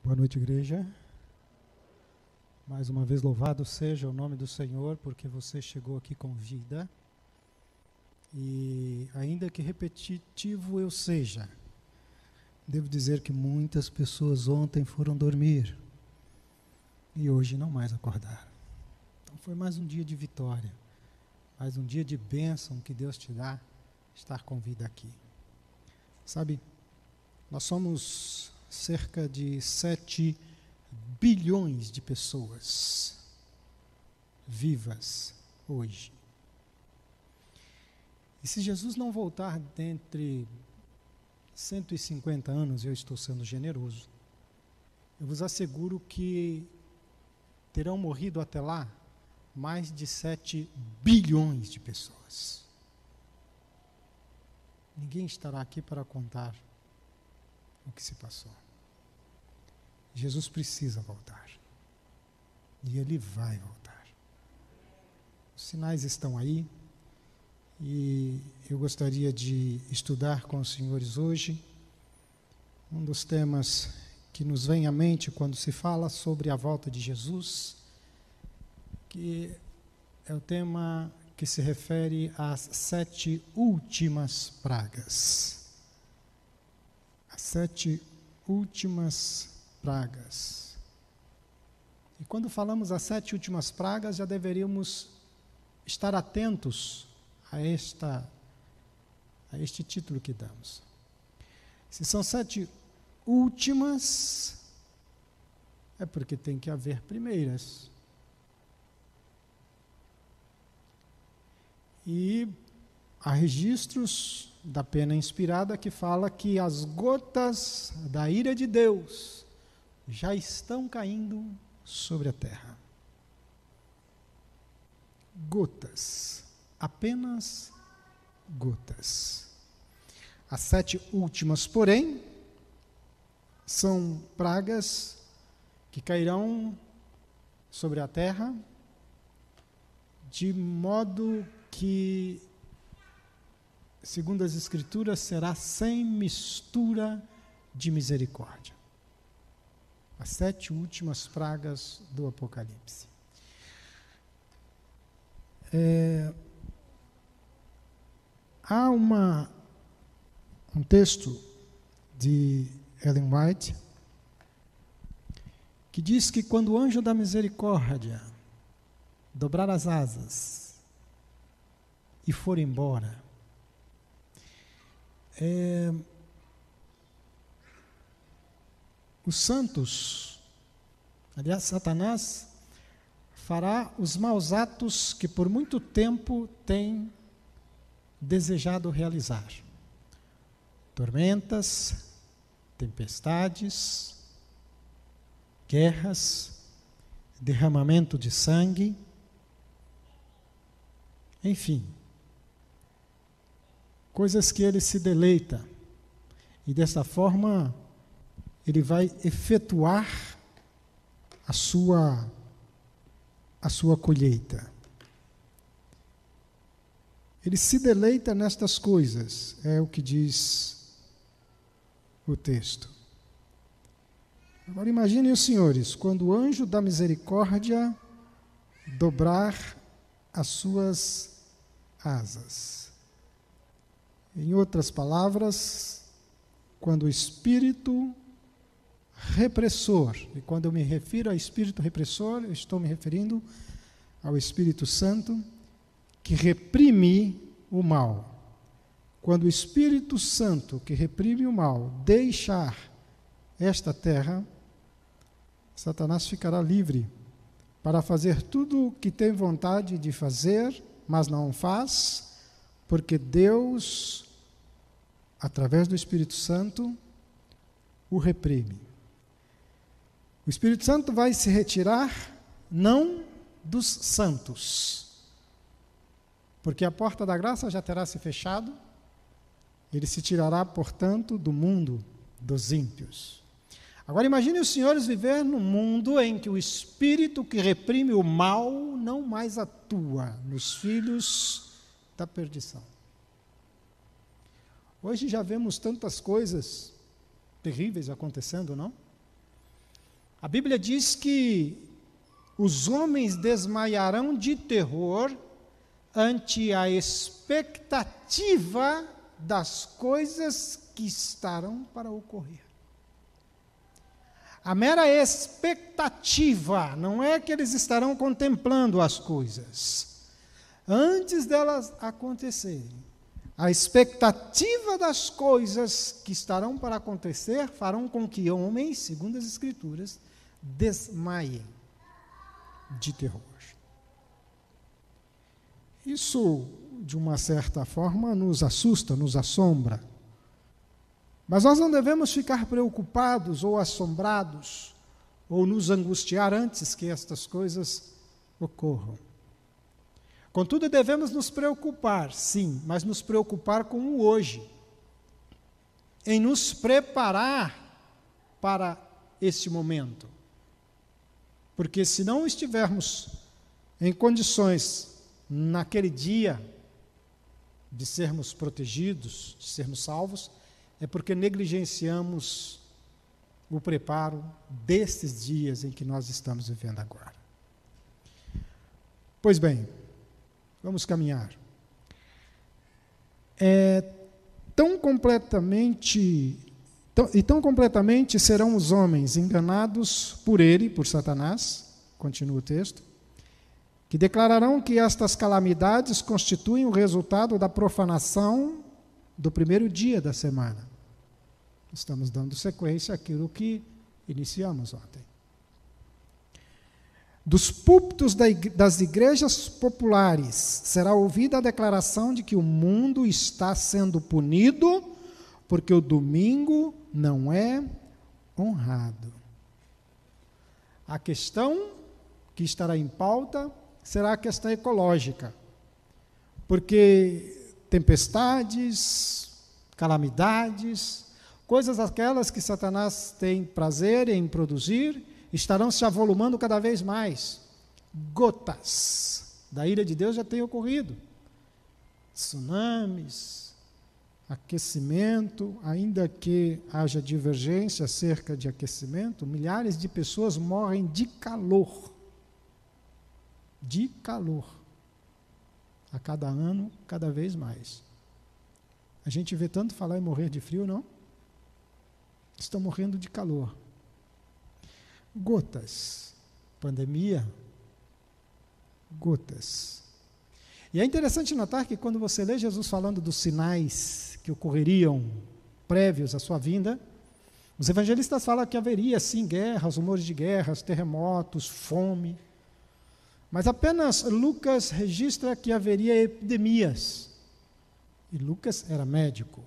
Boa noite, igreja. Mais uma vez louvado seja o nome do Senhor, porque você chegou aqui com vida. E ainda que repetitivo eu seja, devo dizer que muitas pessoas ontem foram dormir e hoje não mais acordaram. Então foi mais um dia de vitória, mais um dia de bênção que Deus te dá, estar com vida aqui. Sabe, nós somos cerca de 7 bilhões de pessoas vivas hoje. E se Jesus não voltar dentre 150 anos, eu estou sendo generoso, eu vos asseguro que terão morrido até lá mais de 7 bilhões de pessoas. Ninguém estará aqui para contar o que se passou. Jesus precisa voltar. E Ele vai voltar. Os sinais estão aí. E eu gostaria de estudar com os senhores hoje um dos temas que nos vem à mente quando se fala sobre a volta de Jesus, que é o tema que se refere às 7 últimas pragas. As 7 últimas pragas. E quando falamos as 7 últimas pragas, já deveríamos estar atentos a este título que damos. Se são 7 últimas, é porque tem que haver primeiras. E há registros da pena inspirada que fala que as gotas da ira de Deus já estão caindo sobre a terra. Gotas, apenas gotas. As 7 últimas, porém, são pragas que cairão sobre a terra de modo que, segundo as Escrituras, será sem mistura de misericórdia. As 7 últimas pragas do Apocalipse. Há um texto de Ellen White que diz que quando o anjo da misericórdia dobrar as asas e for embora, os santos, aliás, Satanás, fará os maus atos que por muito tempo tem desejado realizar. Tormentas, tempestades, guerras, derramamento de sangue, enfim, coisas que ele se deleita. E dessa forma ele vai efetuar a sua colheita. Ele se deleita nestas coisas, é o que diz o texto. Agora imaginem os senhores, quando o anjo da misericórdia dobrar as suas asas. Em outras palavras, quando o espírito repressor, e quando eu me refiro a espírito repressor, eu estou me referindo ao Espírito Santo, que reprime o mal. Quando o Espírito Santo, que reprime o mal, deixar esta terra, Satanás ficará livre para fazer tudo o que tem vontade de fazer, mas não faz, porque Deus, através do Espírito Santo, o reprime. O Espírito Santo vai se retirar, não dos santos, porque a porta da graça já terá se fechado, ele se tirará, portanto, do mundo dos ímpios. Agora imagine os senhores viver num mundo em que o espírito que reprime o mal não mais atua nos filhos da perdição. Hoje já vemos tantas coisas terríveis acontecendo, não? A Bíblia diz que os homens desmaiarão de terror ante a expectativa das coisas que estarão para ocorrer. A mera expectativa, não é que eles estarão contemplando as coisas. Antes delas acontecerem, a expectativa das coisas que estarão para acontecer farão com que homens, segundo as Escrituras, desmaiem de terror. Isso, de uma certa forma, nos assusta, nos assombra. Mas nós não devemos ficar preocupados ou assombrados ou nos angustiar antes que estas coisas ocorram. Contudo, devemos nos preocupar, sim, mas nos preocupar com o hoje, em nos preparar para este momento. Porque se não estivermos em condições, naquele dia, de sermos protegidos, de sermos salvos, é porque negligenciamos o preparo destes dias em que nós estamos vivendo agora. Pois bem, vamos caminhar. Tão completamente serão os homens enganados por ele, por Satanás, continua o texto, que declararão que estas calamidades constituem o resultado da profanação do primeiro dia da semana. Estamos dando sequência àquilo que iniciamos ontem. Dos púlpitos das igrejas populares será ouvida a declaração de que o mundo está sendo punido porque o domingo não é honrado. A questão que estará em pauta será a questão ecológica, porque tempestades, calamidades, coisas aquelas que Satanás tem prazer em produzir, estarão se avolumando cada vez mais. Gotas da ira de Deus já têm ocorrido. Tsunamis, aquecimento, ainda que haja divergência acerca de aquecimento, milhares de pessoas morrem de calor. De calor. A cada ano, cada vez mais. A gente vê tanto falar em morrer de frio, não? Estão morrendo de calor. Gotas. Pandemia. Gotas. E é interessante notar que quando você lê Jesus falando dos sinais que ocorreriam prévios à sua vinda, os evangelistas falam que haveria, sim, guerras, rumores de guerras, terremotos, fome. Mas apenas Lucas registra que haveria epidemias. E Lucas era médico.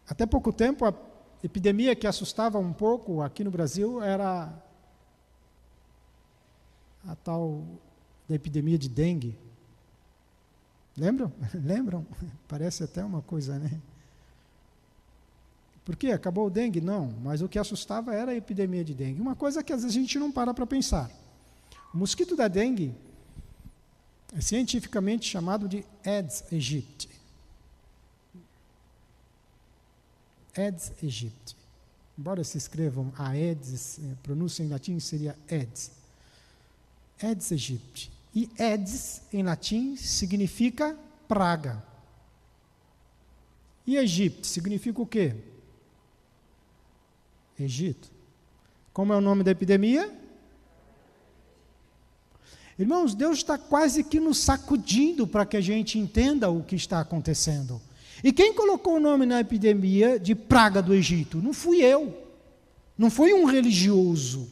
Até pouco tempo, a epidemia que assustava um pouco aqui no Brasil era a tal da epidemia de dengue. Lembram? Lembram? Parece até uma coisa, né? Por quê? Acabou o dengue? Não, mas o que assustava era a epidemia de dengue. Uma coisa que às vezes a gente não para pensar. O mosquito da dengue é cientificamente chamado de Aedes aegypti. Aedes aegypti. Embora se escrevam Aedes, a pronúncia em latim seria Aedes. Aedes aegypti. E Aedes, em latim, significa praga. E Egito significa o quê? Egito. Como é o nome da epidemia? Irmãos, Deus está quase que nos sacudindo para que a gente entenda o que está acontecendo. E quem colocou o nome na epidemia de praga do Egito? Não fui eu. Não foi um religioso.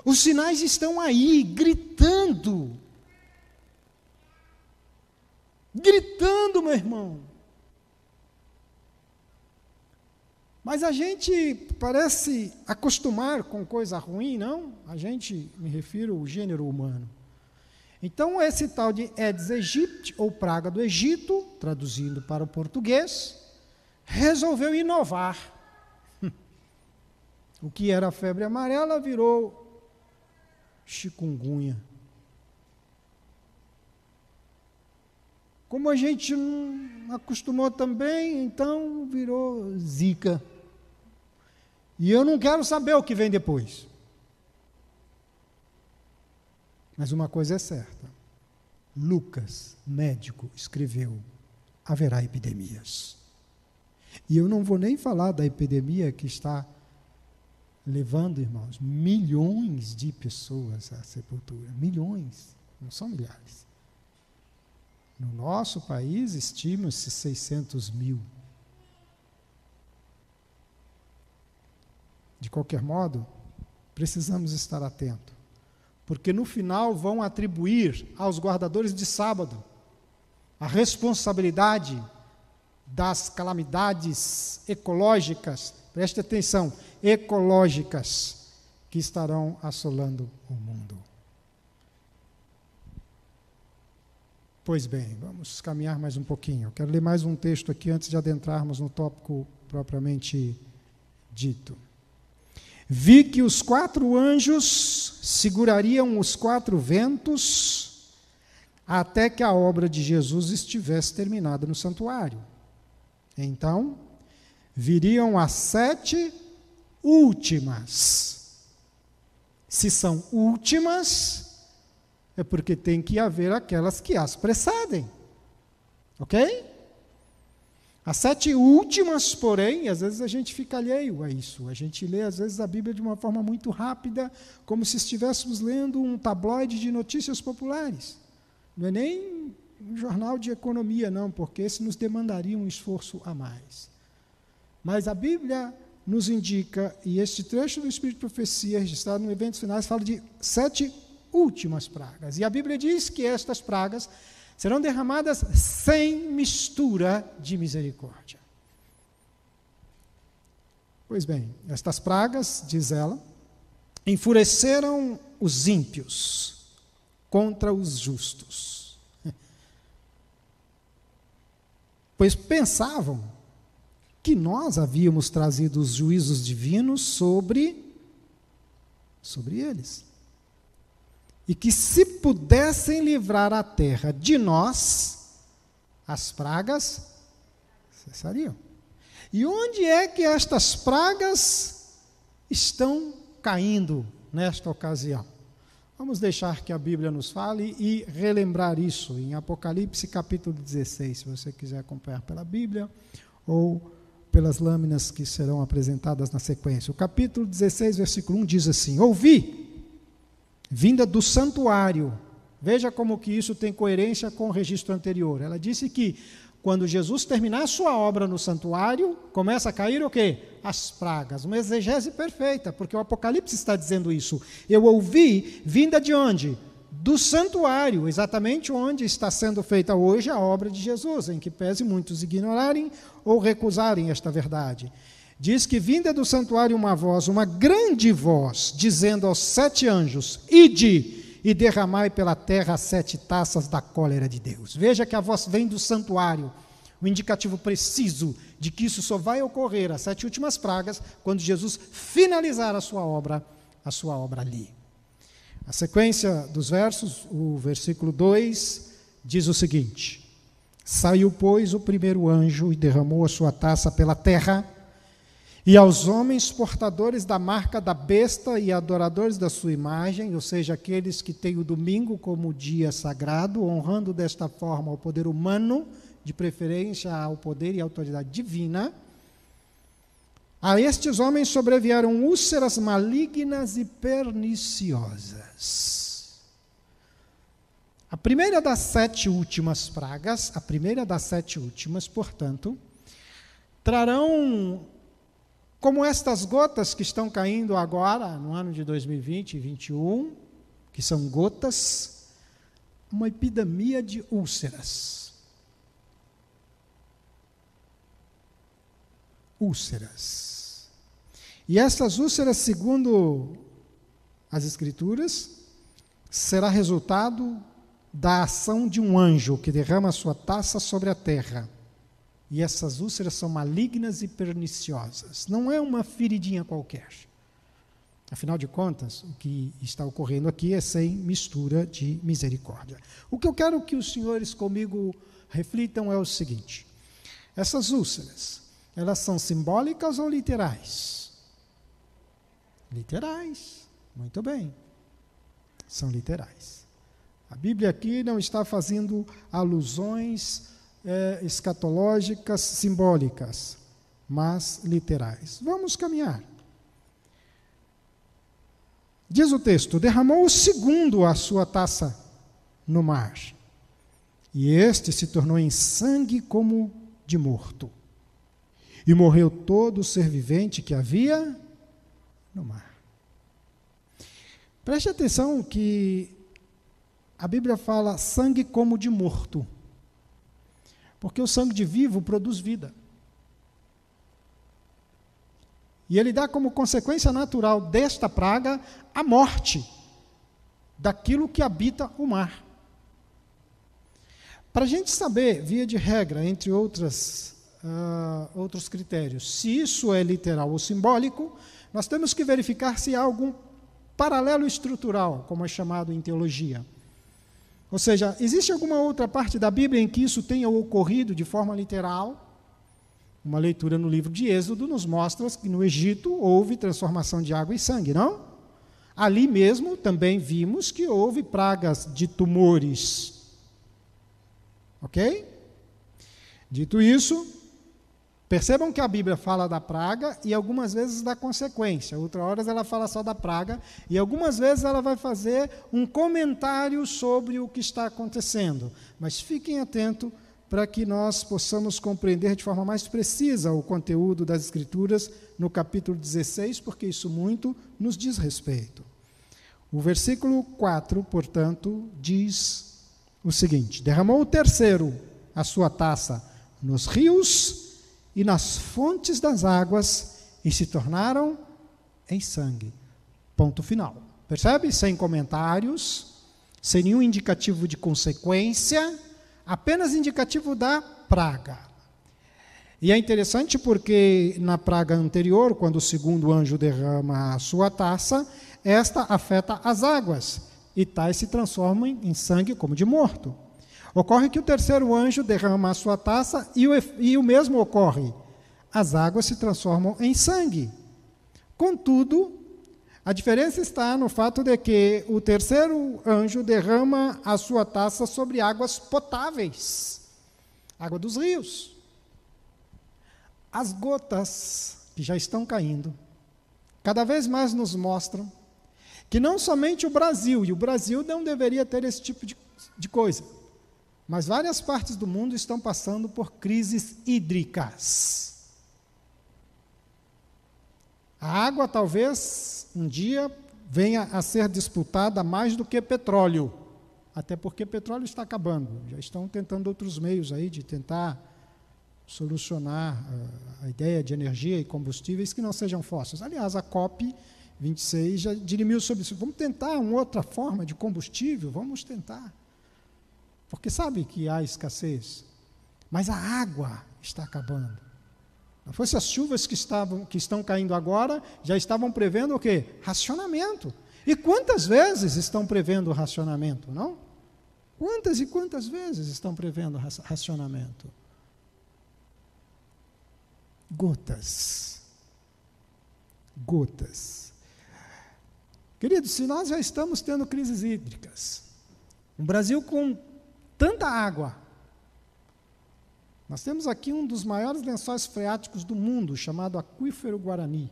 Os sinais estão aí, gritando. Gritando, meu irmão. Mas a gente parece acostumar com coisa ruim, não? A gente, me refiro ao gênero humano. Então, esse tal de Aedes aegypti, ou praga do Egito, traduzindo para o português, resolveu inovar. O que era febre amarela virou chikungunya. Como a gente não acostumou também, então virou Zika. E eu não quero saber o que vem depois. Mas uma coisa é certa. Lucas, médico, escreveu: haverá epidemias. E eu não vou nem falar da epidemia que está levando, irmãos, milhões de pessoas à sepultura. Milhões, não são milhares. No nosso país, estima-se 600 mil. De qualquer modo, precisamos estar atentos, porque no final vão atribuir aos guardadores de sábado a responsabilidade das calamidades ecológicas, preste atenção, ecológicas, que estarão assolando o mundo. Pois bem, vamos caminhar mais um pouquinho. Eu quero ler mais um texto aqui antes de adentrarmos no tópico propriamente dito. Vi que os 4 anjos segurariam os 4 ventos até que a obra de Jesus estivesse terminada no santuário. Então, viriam as 7 últimas. Se são últimas, é porque tem que haver aquelas que as precedem. Ok? As 7 últimas, porém, às vezes a gente fica alheio a isso. A gente lê, às vezes, a Bíblia de uma forma muito rápida, como se estivéssemos lendo um tabloide de notícias populares. Não é nem um jornal de economia, não, porque esse nos demandaria um esforço a mais. Mas a Bíblia nos indica, e este trecho do Espírito de Profecia, registrado no Eventos Finais, fala de 7 últimas pragas. E a Bíblia diz que estas pragas serão derramadas sem mistura de misericórdia. Pois bem, estas pragas, diz ela, enfureceram os ímpios contra os justos. Pois pensavam que nós havíamos trazido os juízos divinos sobre eles. E que se pudessem livrar a terra de nós, as pragas cessariam. E onde é que estas pragas estão caindo nesta ocasião? Vamos deixar que a Bíblia nos fale e relembrar isso em Apocalipse capítulo 16, se você quiser acompanhar pela Bíblia ou pelas lâminas que serão apresentadas na sequência. O capítulo 16, versículo 1 diz assim: ouvi, vinda do santuário. Veja como que isso tem coerência com o registro anterior. Ela disse que quando Jesus terminar a sua obra no santuário, começa a cair o quê? As pragas. Uma exegese perfeita, porque o Apocalipse está dizendo isso. Eu ouvi, vinda de onde? Do santuário, exatamente onde está sendo feita hoje a obra de Jesus, em que pese muitos ignorarem ou recusarem esta verdade. Diz que vinda do santuário uma voz, uma grande voz, dizendo aos 7 anjos: ide e derramai pela terra as 7 taças da cólera de Deus. Veja que a voz vem do santuário, o indicativo preciso de que isso só vai ocorrer, as 7 últimas pragas, quando Jesus finalizar a sua obra ali. A sequência dos versos, o versículo 2, diz o seguinte: saiu, pois, o primeiro anjo e derramou a sua taça pela terra, e aos homens portadores da marca da besta e adoradores da sua imagem, ou seja, aqueles que têm o domingo como dia sagrado, honrando desta forma o poder humano, de preferência ao poder e autoridade divina, a estes homens sobrevieram úlceras malignas e perniciosas. A primeira das 7 últimas pragas, portanto, trarão, como estas gotas que estão caindo agora, no ano de 2020 e 2021, que são gotas, uma epidemia de úlceras. Úlceras. E essas úlceras, segundo as Escrituras, será resultado da ação de um anjo que derrama a sua taça sobre a terra. E essas úlceras são malignas e perniciosas. Não é uma feridinha qualquer. Afinal de contas, o que está ocorrendo aqui é sem mistura de misericórdia. O que eu quero que os senhores comigo reflitam é o seguinte: essas úlceras, elas são simbólicas ou literais? Literais, muito bem, são literais. A Bíblia aqui não está fazendo alusões escatológicas, simbólicas, mas literais. Vamos caminhar. Diz o texto: derramou o segundo a sua taça no mar, e este se tornou em sangue como de morto. E morreu todo o ser vivente que havia no mar. Preste atenção que a Bíblia fala sangue como de morto, porque o sangue de vivo produz vida. E ele dá como consequência natural desta praga a morte daquilo que habita o mar. Para a gente saber, via de regra, entre outros critérios, se isso é literal ou simbólico, nós temos que verificar se há algum paralelo estrutural, como é chamado em teologia. Ou seja, existe alguma outra parte da Bíblia em que isso tenha ocorrido de forma literal? Uma leitura no livro de Êxodo nos mostra que no Egito houve transformação de água em sangue, não? Ali mesmo também vimos que houve pragas de tumores. Ok? Dito isso, percebam que a Bíblia fala da praga e algumas vezes da consequência. Outras horas ela fala só da praga e algumas vezes ela vai fazer um comentário sobre o que está acontecendo. Mas fiquem atentos para que nós possamos compreender de forma mais precisa o conteúdo das Escrituras no capítulo 16, porque isso muito nos diz respeito. O versículo 4, portanto, diz o seguinte: derramou o terceiro a sua taça nos rios e nas fontes das águas, e se tornaram em sangue. Ponto final. Percebe? Sem comentários, sem nenhum indicativo de consequência, apenas indicativo da praga. E é interessante porque na praga anterior, quando o segundo anjo derrama a sua taça, esta afeta as águas, e tais se transformam em sangue como de morto. Ocorre que o terceiro anjo derrama a sua taça e o mesmo ocorre. As águas se transformam em sangue. Contudo, a diferença está no fato de que o terceiro anjo derrama a sua taça sobre águas potáveis, água dos rios. As gotas que já estão caindo, cada vez mais nos mostram que não somente o Brasil, e o Brasil não deveria ter esse tipo de coisa, mas várias partes do mundo estão passando por crises hídricas. A água talvez um dia venha a ser disputada mais do que petróleo, até porque petróleo está acabando. Já estão tentando outros meios aí de tentar solucionar a ideia de energia e combustíveis que não sejam fósseis. Aliás, a COP26 já dirimiu sobre isso. Vamos tentar uma outra forma de combustível? Vamos tentar. Porque sabe que há escassez, mas a água está acabando. Não fosse as chuvas que estão caindo agora, já estavam prevendo o quê? Racionamento. E quantas vezes estão prevendo racionamento, não? Quantas e quantas vezes estão prevendo racionamento? Gotas. Gotas. Queridos, se nós já estamos tendo crises hídricas, um Brasil com tanta água, nós temos aqui um dos maiores lençóis freáticos do mundo, chamado Aquífero Guarani.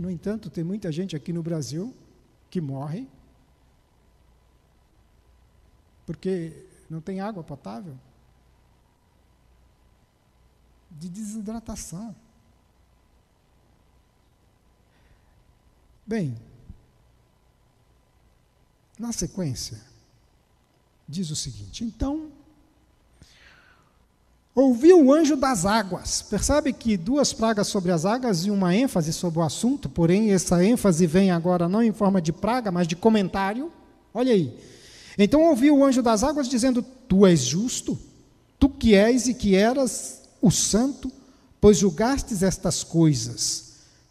No entanto, tem muita gente aqui no Brasil que morre porque não tem água potável, de desidratação. Bem, na sequência, diz o seguinte: então, ouviu o anjo das águas. Percebe que duas pragas sobre as águas e uma ênfase sobre o assunto, porém essa ênfase vem agora não em forma de praga, mas de comentário. Olha aí. Então ouviu o anjo das águas dizendo: tu és justo, tu que és e que eras o santo, pois julgastes estas coisas.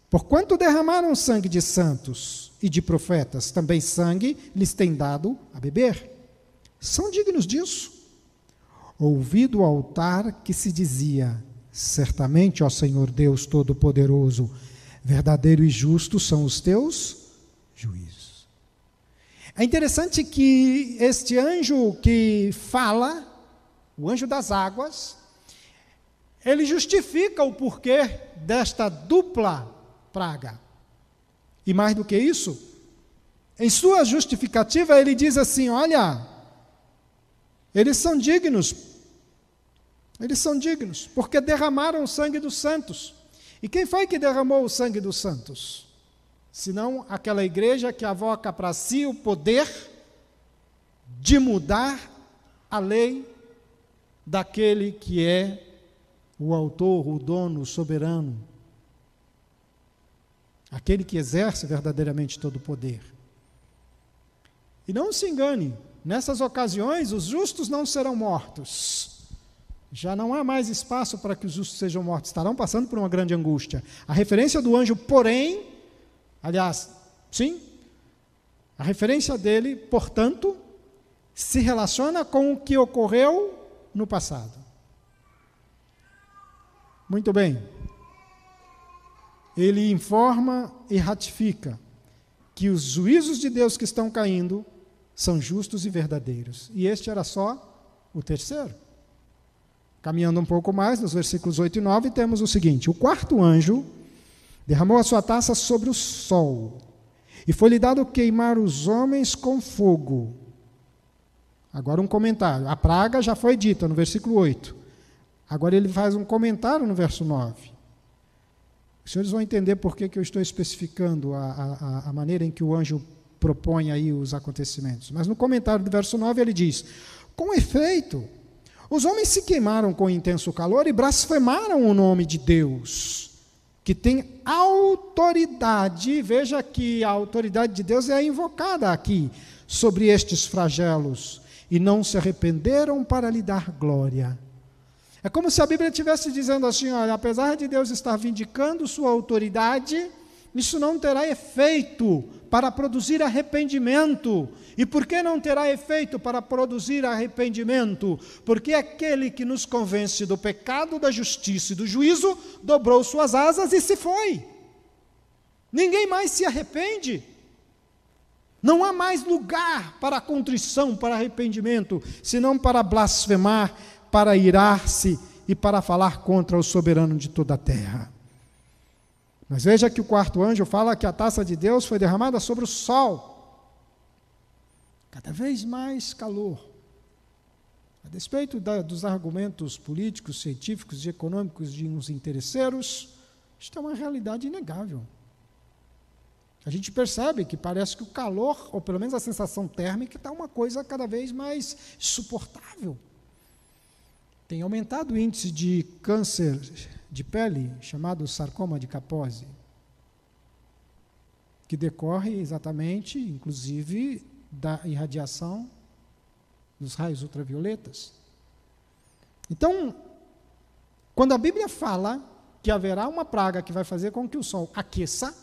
Porquanto derramaram sangue de santos e de profetas, também sangue lhes tem dado a beber. São dignos disso. ouvi do altar que se dizia: certamente, ó Senhor Deus Todo-Poderoso, verdadeiro e justo são os teus juízos. É interessante que este anjo que fala, o anjo das águas, ele justifica o porquê desta dupla praga. E mais do que isso, em sua justificativa ele diz assim: olha, eles são dignos, porque derramaram o sangue dos santos. E quem foi que derramou o sangue dos santos? Senão aquela igreja que avoca para si o poder de mudar a lei daquele que é o autor, o dono, o soberano, aquele que exerce verdadeiramente todo o poder. E não se engane, nessas ocasiões os justos não serão mortos. Já não há mais espaço para que os justos sejam mortos, estarão passando por uma grande angústia. A referência do anjo, porém, aliás, sim, a referência dele, portanto, se relaciona com o que ocorreu no passado. Muito bem. Ele informa e ratifica que os juízos de Deus que estão caindo são justos e verdadeiros. E este era só o terceiro. Caminhando um pouco mais, nos versículos 8 e 9, temos o seguinte: o quarto anjo derramou a sua taça sobre o sol, e foi-lhe dado queimar os homens com fogo. Agora um comentário. A praga já foi dita no versículo 8. Agora ele faz um comentário no verso 9. Os senhores vão entender por que eu estou especificando a maneira em que o anjo propõe aí os acontecimentos. Mas no comentário do verso 9 ele diz: com efeito, os homens se queimaram com intenso calor e blasfemaram o nome de Deus, que tem autoridade. Veja que a autoridade de Deus é invocada aqui sobre estes flagelos, e não se arrependeram para lhe dar glória. É como se a Bíblia estivesse dizendo assim: olha, apesar de Deus estar vindicando sua autoridade, isso não terá efeito para produzir arrependimento. E por que não terá efeito para produzir arrependimento? Porque aquele que nos convence do pecado, da justiça e do juízo, dobrou suas asas e se foi. Ninguém mais se arrepende. Não há mais lugar para contrição, para arrependimento, senão para blasfemar, para irar-se e para falar contra o soberano de toda a terra. Mas veja que o quarto anjo fala que a taça de Deus foi derramada sobre o sol. Cada vez mais calor. A despeito dos argumentos políticos, científicos e econômicos de uns interesseiros, isto é uma realidade inegável. A gente percebe que parece que o calor, ou pelo menos a sensação térmica, está uma coisa cada vez mais insuportável. Tem aumentado o índice de câncer de pele, chamado sarcoma de Kaposi, que decorre exatamente, inclusive, da irradiação dos raios ultravioletas. Então, quando a Bíblia fala que haverá uma praga que vai fazer com que o sol aqueça,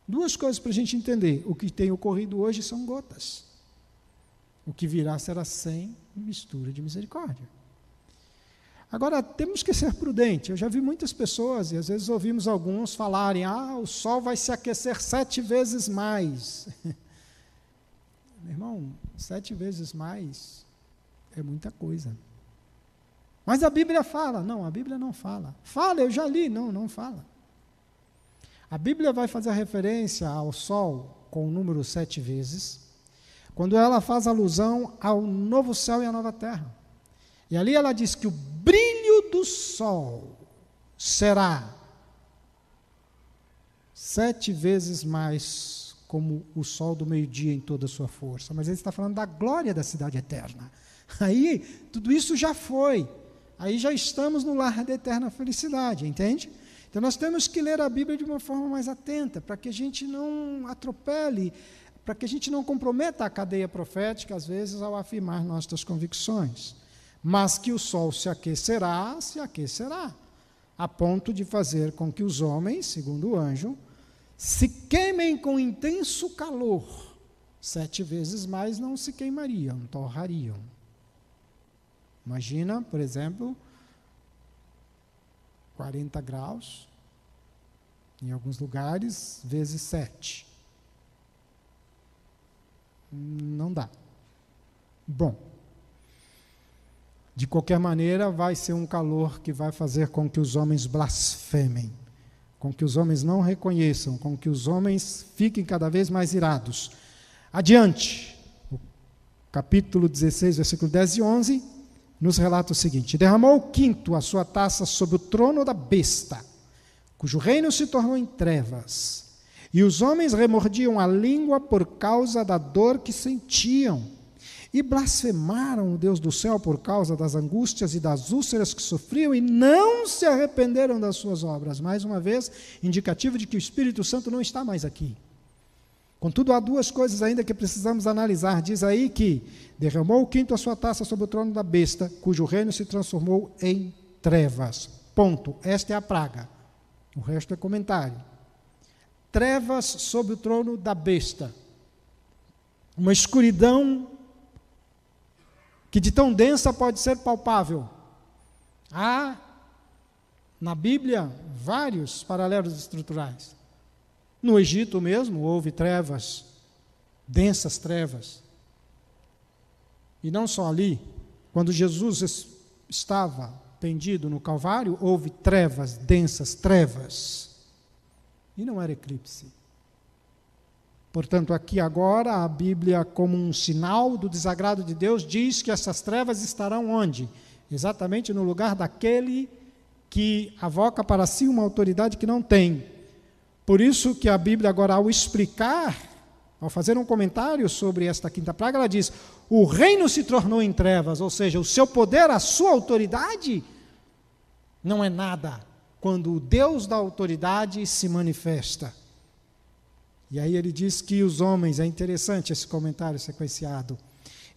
duas coisas para a gente entender: o que tem ocorrido hoje são gotas, o que virá será sem mistura de misericórdia. Agora, temos que ser prudentes. Eu já vi muitas pessoas, e às vezes ouvimos alguns falarem: o sol vai se aquecer 7 vezes mais. Meu irmão, 7 vezes mais é muita coisa. Mas a Bíblia fala. Não, a Bíblia não fala. Fala, eu já li. Não, não fala. A Bíblia vai fazer referência ao sol com o número 7 vezes, quando ela faz alusão ao novo céu e à nova terra. E ali ela diz que o brilho do sol será 7 vezes mais como o sol do meio-dia em toda a sua força. Mas ele está falando da glória da cidade eterna. Aí, tudo isso já foi. Aí já estamos no lar da eterna felicidade, entende? Então nós temos que ler a Bíblia de uma forma mais atenta, para que a gente não atropele, para que a gente não comprometa a cadeia profética, às vezes, ao afirmar nossas convicções. Mas que o sol se aquecerá, a ponto de fazer com que os homens, segundo o anjo, se queimem com intenso calor. 7 vezes mais não se queimariam, torrariam. Imagina, por exemplo, 40 graus, em alguns lugares, vezes 7. Não dá. Bom, de qualquer maneira, vai ser um calor que vai fazer com que os homens blasfemem, com que os homens não reconheçam, com que os homens fiquem cada vez mais irados. Adiante, o capítulo 16, versículo 10 e 11, nos relata o seguinte: derramou o quinto a sua taça sobre o trono da besta, cujo reino se tornou em trevas, e os homens remordiam a língua por causa da dor que sentiam, e blasfemaram o Deus do céu por causa das angústias e das úlceras que sofriam, e não se arrependeram das suas obras. Mais uma vez, indicativo de que o Espírito Santo não está mais aqui. Contudo, há duas coisas ainda que precisamos analisar. Diz aí que derramou o quinto a sua taça sobre o trono da besta, cujo reino se transformou em trevas. Ponto. Esta é a praga. O resto é comentário. Trevas sobre o trono da besta. Uma escuridão que de tão densa pode ser palpável. Há, na Bíblia, vários paralelos estruturais. No Egito mesmo, houve trevas, densas trevas. E não só ali. Quando Jesus estava pendido no Calvário, houve trevas, densas trevas. E não era eclipse. Portanto, aqui agora, a Bíblia, como um sinal do desagrado de Deus, diz que essas trevas estarão onde? Exatamente no lugar daquele que avoca para si uma autoridade que não tem. Por isso que a Bíblia agora, ao explicar, ao fazer um comentário sobre esta quinta praga, ela diz: o reino se tornou em trevas, ou seja, o seu poder, a sua autoridade, não é nada quando o Deus da autoridade se manifesta. E aí ele diz que os homens, é interessante esse comentário sequenciado,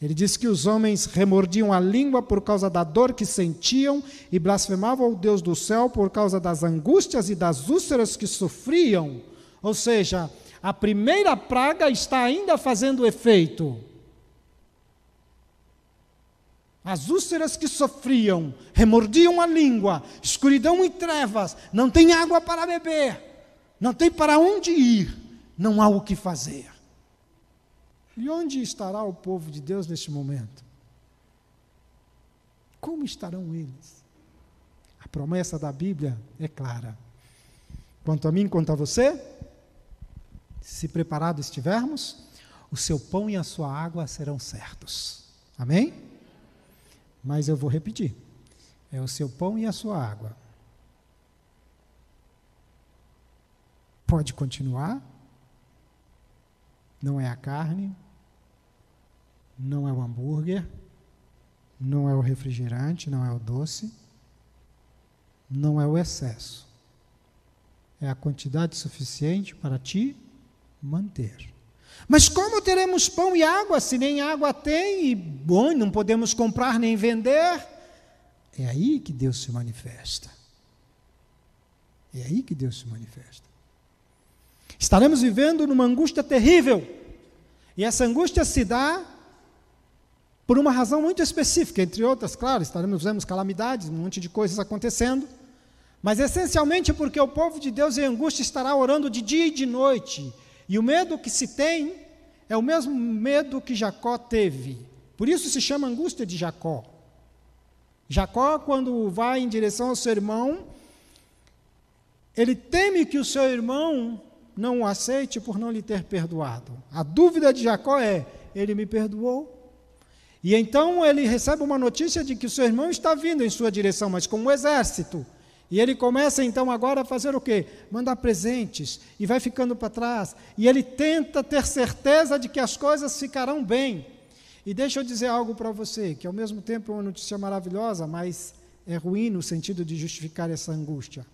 ele diz que os homens remordiam a língua por causa da dor que sentiam e blasfemavam o Deus do céu por causa das angústias e das úlceras que sofriam. Ou seja, a primeira praga está ainda fazendo efeito. As úlceras que sofriam, remordiam a língua, escuridão e trevas, não tem água para beber, não tem para onde ir. Não há o que fazer. E onde estará o povo de Deus neste momento? Como estarão eles? A promessa da Bíblia é clara. Quanto a mim, quanto a você, se preparados estivermos, o seu pão e a sua água serão certos. Amém? Mas eu vou repetir. É o seu pão e a sua água. Pode continuar. Não é a carne, não é o hambúrguer, não é o refrigerante, não é o doce, não é o excesso. É a quantidade suficiente para te manter. Mas como teremos pão e água se nem água tem e bom, não podemos comprar nem vender? É aí que Deus se manifesta. É aí que Deus se manifesta. Estaremos vivendo numa angústia terrível. E essa angústia se dá por uma razão muito específica, entre outras, claro, vemos calamidades, um monte de coisas acontecendo, mas essencialmente porque o povo de Deus em angústia estará orando de dia e de noite. E o medo que se tem é o mesmo medo que Jacó teve. Por isso se chama angústia de Jacó. Jacó, quando vai em direção ao seu irmão, ele teme que o seu irmão não o aceite por não lhe ter perdoado. A dúvida de Jacó é: ele me perdoou? E então ele recebe uma notícia de que o seu irmão está vindo em sua direção, mas com um exército. E ele começa então agora a fazer o quê? Mandar presentes, e vai ficando para trás. E ele tenta ter certeza de que as coisas ficarão bem. E deixa eu dizer algo para você, que ao mesmo tempo é uma notícia maravilhosa, mas é ruim no sentido de justificar essa angústia.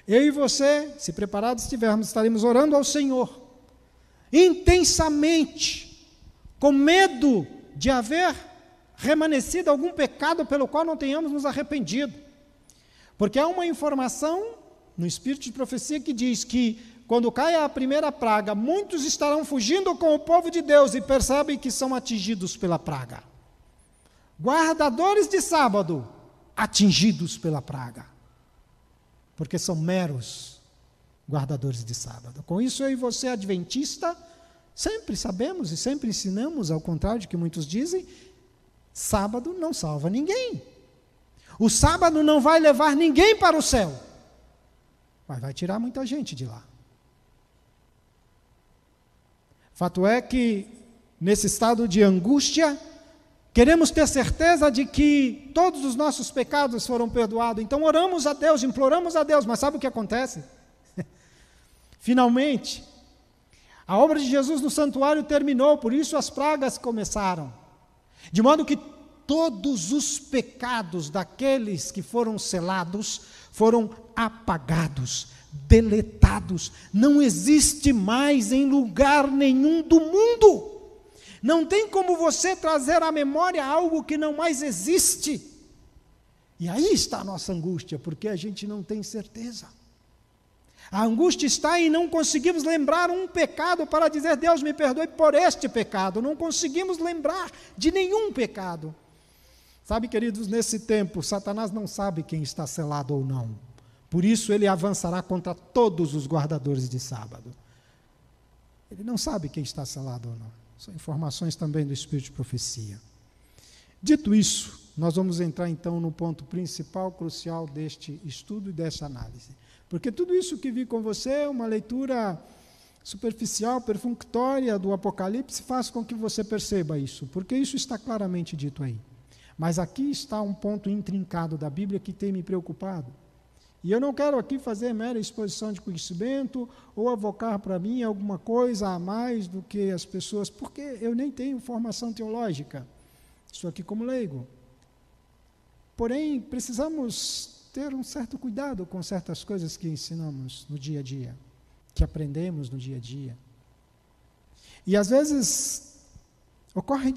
Eu e você, se preparados estivermos, estaremos orando ao Senhor, intensamente, com medo de haver remanescido algum pecado pelo qual não tenhamos nos arrependido. Porque há uma informação no espírito de profecia que diz que, quando cai a primeira praga, muitos estarão fugindo com o povo de Deus e percebem que são atingidos pela praga. guardadores de sábado, atingidos pela praga, porque são meros guardadores de sábado. Com isso, eu e você, adventista, sempre sabemos e sempre ensinamos, ao contrário de que muitos dizem, sábado não salva ninguém. O sábado não vai levar ninguém para o céu, mas vai tirar muita gente de lá. Fato é que, nesse estado de angústia, queremos ter certeza de que todos os nossos pecados foram perdoados. Então oramos a Deus, imploramos a Deus, mas sabe o que acontece? Finalmente, a obra de Jesus no santuário terminou, por isso as pragas começaram. De modo que todos os pecados daqueles que foram selados foram apagados, deletados. Não existe mais em lugar nenhum do mundo. Não tem como você trazer à memória algo que não mais existe. E aí está a nossa angústia, porque a gente não tem certeza. A angústia está em não conseguirmos lembrar um pecado para dizer, Deus me perdoe por este pecado. Não conseguimos lembrar de nenhum pecado. Sabe, queridos, nesse tempo, Satanás não sabe quem está selado ou não. Por isso ele avançará contra todos os guardadores de sábado. Ele não sabe quem está selado ou não. São informações também do Espírito de Profecia. Dito isso, nós vamos entrar então no ponto principal, crucial deste estudo e desta análise. Porque tudo isso que vi com você é uma leitura superficial, perfunctória do Apocalipse, faz com que você perceba isso, porque isso está claramente dito aí. Mas aqui está um ponto intrincado da Bíblia que tem me preocupado. E eu não quero aqui fazer mera exposição de conhecimento ou avocar para mim alguma coisa a mais do que as pessoas, porque eu nem tenho formação teológica. Estou aqui como leigo. Porém, precisamos ter um certo cuidado com certas coisas que ensinamos no dia a dia, que aprendemos no dia a dia. E às vezes ocorre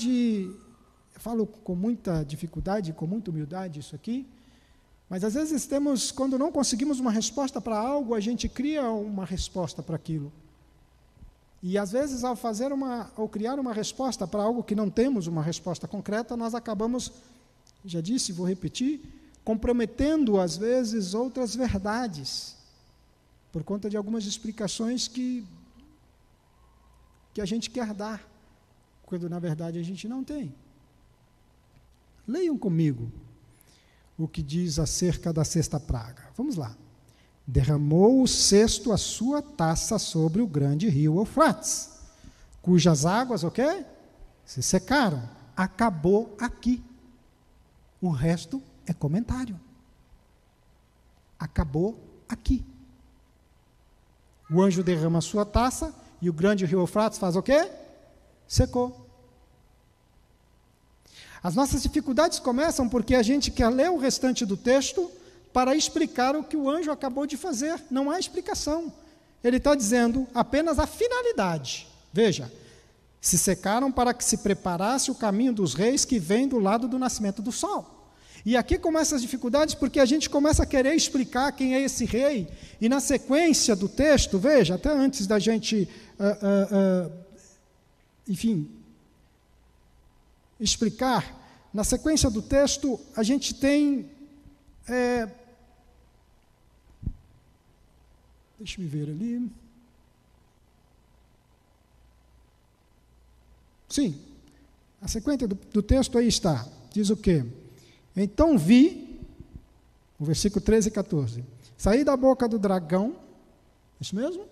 eu falo com muita dificuldade, com muita humildade isso aqui, mas às vezes quando não conseguimos uma resposta para algo, a gente cria uma resposta para aquilo. E às vezes ao criar uma resposta para algo que não temos uma resposta concreta, nós acabamos, já disse, vou repetir, comprometendo às vezes outras verdades, por conta de algumas explicações que a gente quer dar, quando na verdade a gente não tem. Leiam comigo o que diz acerca da sexta praga. Vamos lá. Derramou o sexto a sua taça sobre o grande rio Eufrates, cujas águas, o quê? Se secaram. Acabou aqui. O resto é comentário. Acabou aqui. O anjo derrama a sua taça e o grande rio Eufrates faz o quê? Secou. As nossas dificuldades começam porque a gente quer ler o restante do texto para explicar o que o anjo acabou de fazer. Não há explicação. Ele está dizendo apenas a finalidade. Veja, se secaram para que se preparasse o caminho dos reis que vem do lado do nascimento do sol. E aqui começam as dificuldades porque a gente começa a querer explicar quem é esse rei. E na sequência do texto, veja, até antes da gente, explicar, na sequência do texto, a gente tem, deixa eu ver ali, sim, a sequência do texto aí está, diz o quê? Então vi, o versículo 13 e 14, saí da boca do dragão, isso mesmo?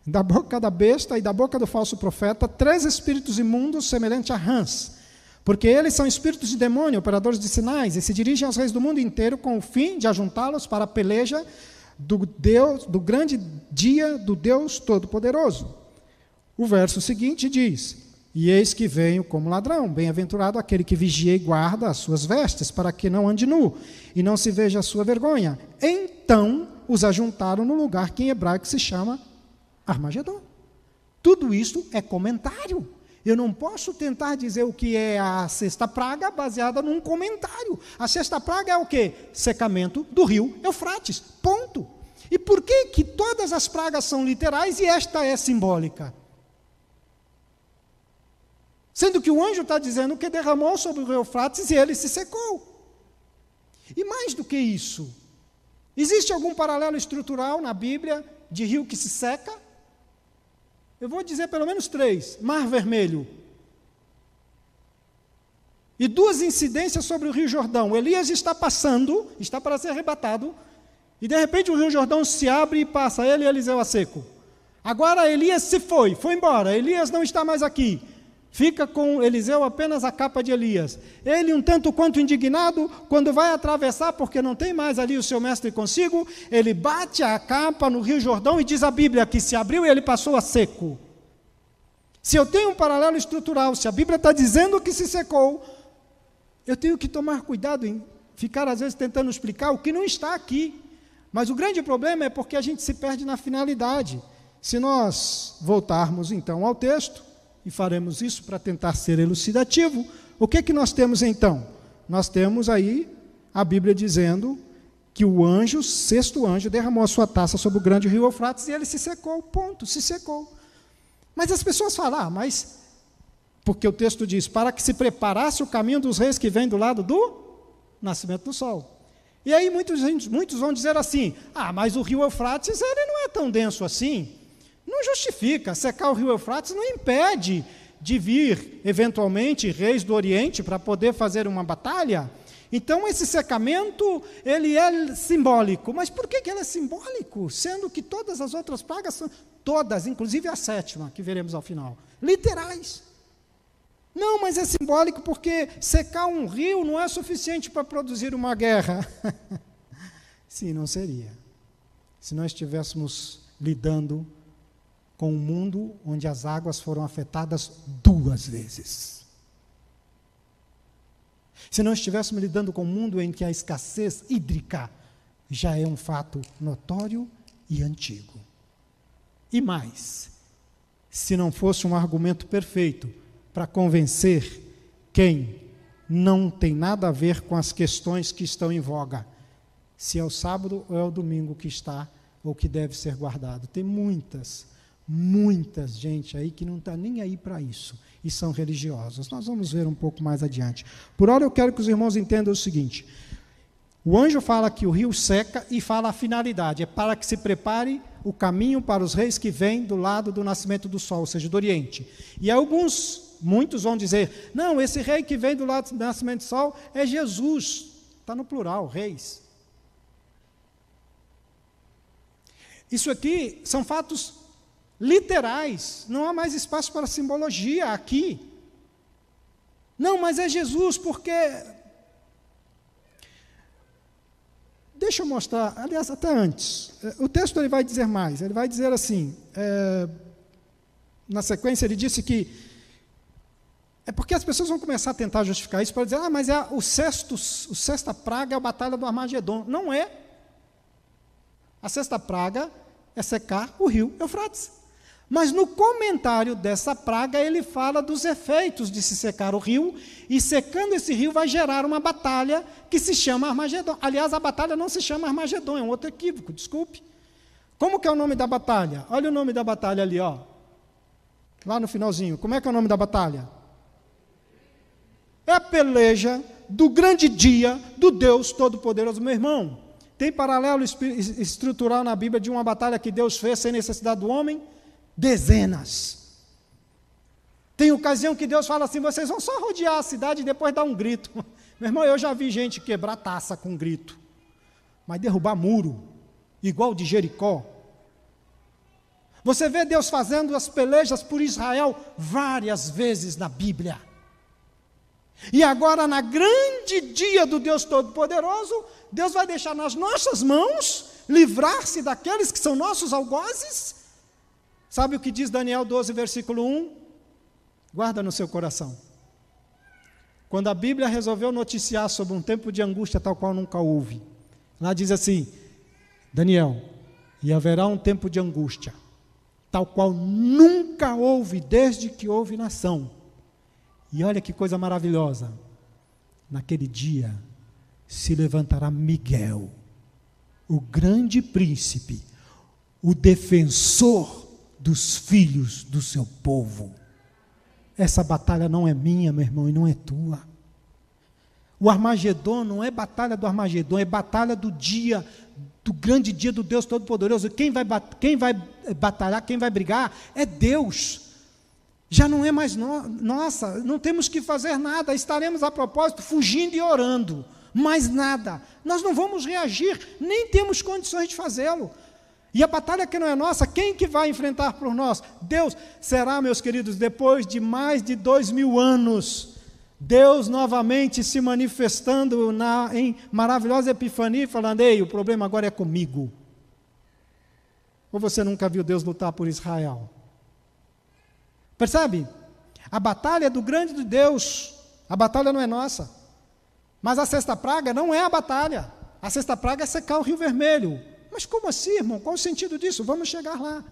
Da boca da besta e da boca do falso profeta, 3 espíritos imundos semelhantes a rãs, porque eles são espíritos de demônio, operadores de sinais, e se dirigem aos reis do mundo inteiro com o fim de ajuntá-los para a peleja do grande dia do Deus Todo-Poderoso. O verso seguinte diz: e eis que venho como ladrão, bem-aventurado aquele que vigia e guarda as suas vestes, para que não ande nu, e não se veja a sua vergonha. Então os ajuntaram no lugar que em hebraico se chama Armagedon. Tudo isso é comentário. Eu não posso tentar dizer o que é a sexta praga baseada num comentário. A sexta praga é o quê? Secamento do rio Eufrates. Ponto. E por que todas as pragas são literais e esta é simbólica? Sendo que o anjo está dizendo que derramou sobre o rio Eufrates e ele se secou. E mais do que isso, existe algum paralelo estrutural na Bíblia de rio que se seca? Eu vou dizer pelo menos 3. Mar Vermelho. E 2 incidências sobre o Rio Jordão. Elias está passando, está para ser arrebatado, e de repente o Rio Jordão se abre e passa ele e Eliseu a seco. Agora Elias se foi embora, Elias não está mais aqui. Fica com Eliseu apenas a capa de Elias. Ele, um tanto quanto indignado, quando vai atravessar, porque não tem mais ali o seu mestre consigo, ele bate a capa no Rio Jordão e diz a Bíblia que se abriu e ele passou a seco. Se eu tenho um paralelo estrutural, se a Bíblia está dizendo que se secou, eu tenho que tomar cuidado em ficar às vezes tentando explicar o que não está aqui. Mas o grande problema é porque a gente se perde na finalidade. Se nós voltarmos então ao texto, e faremos isso para tentar ser elucidativo, o que nós temos então? Nós temos aí a Bíblia dizendo que o anjo, o 6º anjo, derramou a sua taça sobre o grande rio Eufrates e ele se secou, ponto, se secou. Mas as pessoas falam, mas, porque o texto diz, para que se preparasse o caminho dos reis que vem do lado do nascimento do sol. E aí muitos vão dizer assim, mas o rio Eufrates ele não é tão denso assim. Não justifica, secar o rio Eufrates não impede de vir, eventualmente, reis do Oriente para poder fazer uma batalha. Então, esse secamento, ele é simbólico. Mas por que ele é simbólico? Sendo que todas as outras pragas são, todas, inclusive a 7ª, que veremos ao final, literais. Não, mas é simbólico porque secar um rio não é suficiente para produzir uma guerra. Sim, não seria. Se nós estivéssemos lidando com um mundo onde as águas foram afetadas 2 vezes. Se não estivéssemos lidando com um mundo em que a escassez hídrica já é um fato notório e antigo. E mais, se não fosse um argumento perfeito para convencer quem não tem nada a ver com as questões que estão em voga, se é o sábado ou é o domingo que está ou que deve ser guardado. Tem muita gente aí que não está nem aí para isso, e são religiosos. Nós vamos ver um pouco mais adiante. Por hora eu quero que os irmãos entendam o seguinte, o anjo fala que o rio seca e fala a finalidade, é para que se prepare o caminho para os reis que vêm do lado do nascimento do sol, ou seja, do Oriente. E muitos vão dizer, não, esse rei que vem do lado do nascimento do sol é Jesus, está no plural, reis. Isso aqui são fatos literais, não há mais espaço para simbologia aqui. Não, mas é Jesus, porque... Deixa eu mostrar, aliás, até antes. O texto ele vai dizer mais, ele vai dizer assim, na sequência ele disse que, é porque as pessoas vão começar a tentar justificar isso para dizer, mas o sexta praga é a batalha do Armagedon. Não é. A 6ª praga é secar o rio Eufrates. Mas no comentário dessa praga, ele fala dos efeitos de se secar o rio, e secando esse rio vai gerar uma batalha que se chama Armagedon. Aliás, a batalha não se chama Armagedon, é um outro equívoco, desculpe. Como que é o nome da batalha? Olha o nome da batalha ali, ó. Lá no finalzinho. Como é que é o nome da batalha? É a peleja do grande dia do Deus Todo-Poderoso. Meu irmão, tem paralelo estrutural na Bíblia de uma batalha que Deus fez sem necessidade do homem? Dezenas. Tem ocasião que Deus fala assim, vocês vão só rodear a cidade e depois dar um grito. Meu irmão, eu já vi gente quebrar taça com grito, mas derrubar muro, igual de Jericó. Você vê Deus fazendo as pelejas por Israel várias vezes na Bíblia. E agora, na grande dia do Deus Todo-Poderoso, Deus vai deixar nas nossas mãos, livrar-se daqueles que são nossos algozes. Sabe o que diz Daniel 12, versículo 1? Guarda no seu coração. Quando a Bíblia resolveu noticiar sobre um tempo de angústia tal qual nunca houve, lá diz assim, Daniel, e haverá um tempo de angústia, tal qual nunca houve desde que houve nação. E olha que coisa maravilhosa, naquele dia se levantará Miguel, o grande príncipe, o defensor dos filhos do seu povo. essa batalha não é minha, meu irmão, e não é tua. O Armagedon não é batalha do Armagedon, é batalha do dia, do grande dia do Deus Todo-Poderoso. Quem vai batalhar, quem vai brigar é Deus. Já não é mais nossa, não temos que fazer nada, estaremos a propósito fugindo e orando, mais nada. Nós não vamos reagir, nem temos condições de fazê-lo. E a batalha que não é nossa, quem que vai enfrentar por nós? Deus. Será, meus queridos, depois de mais de 2000 anos, Deus novamente se manifestando em maravilhosa epifania, falando: ei, o problema agora é comigo. Ou você nunca viu Deus lutar por Israel? Percebe? A batalha é do grande de Deus, a batalha não é nossa. Mas a sexta praga não é a batalha, a sexta praga é secar o Rio Vermelho. Mas como assim, irmão? Qual o sentido disso? Vamos chegar lá.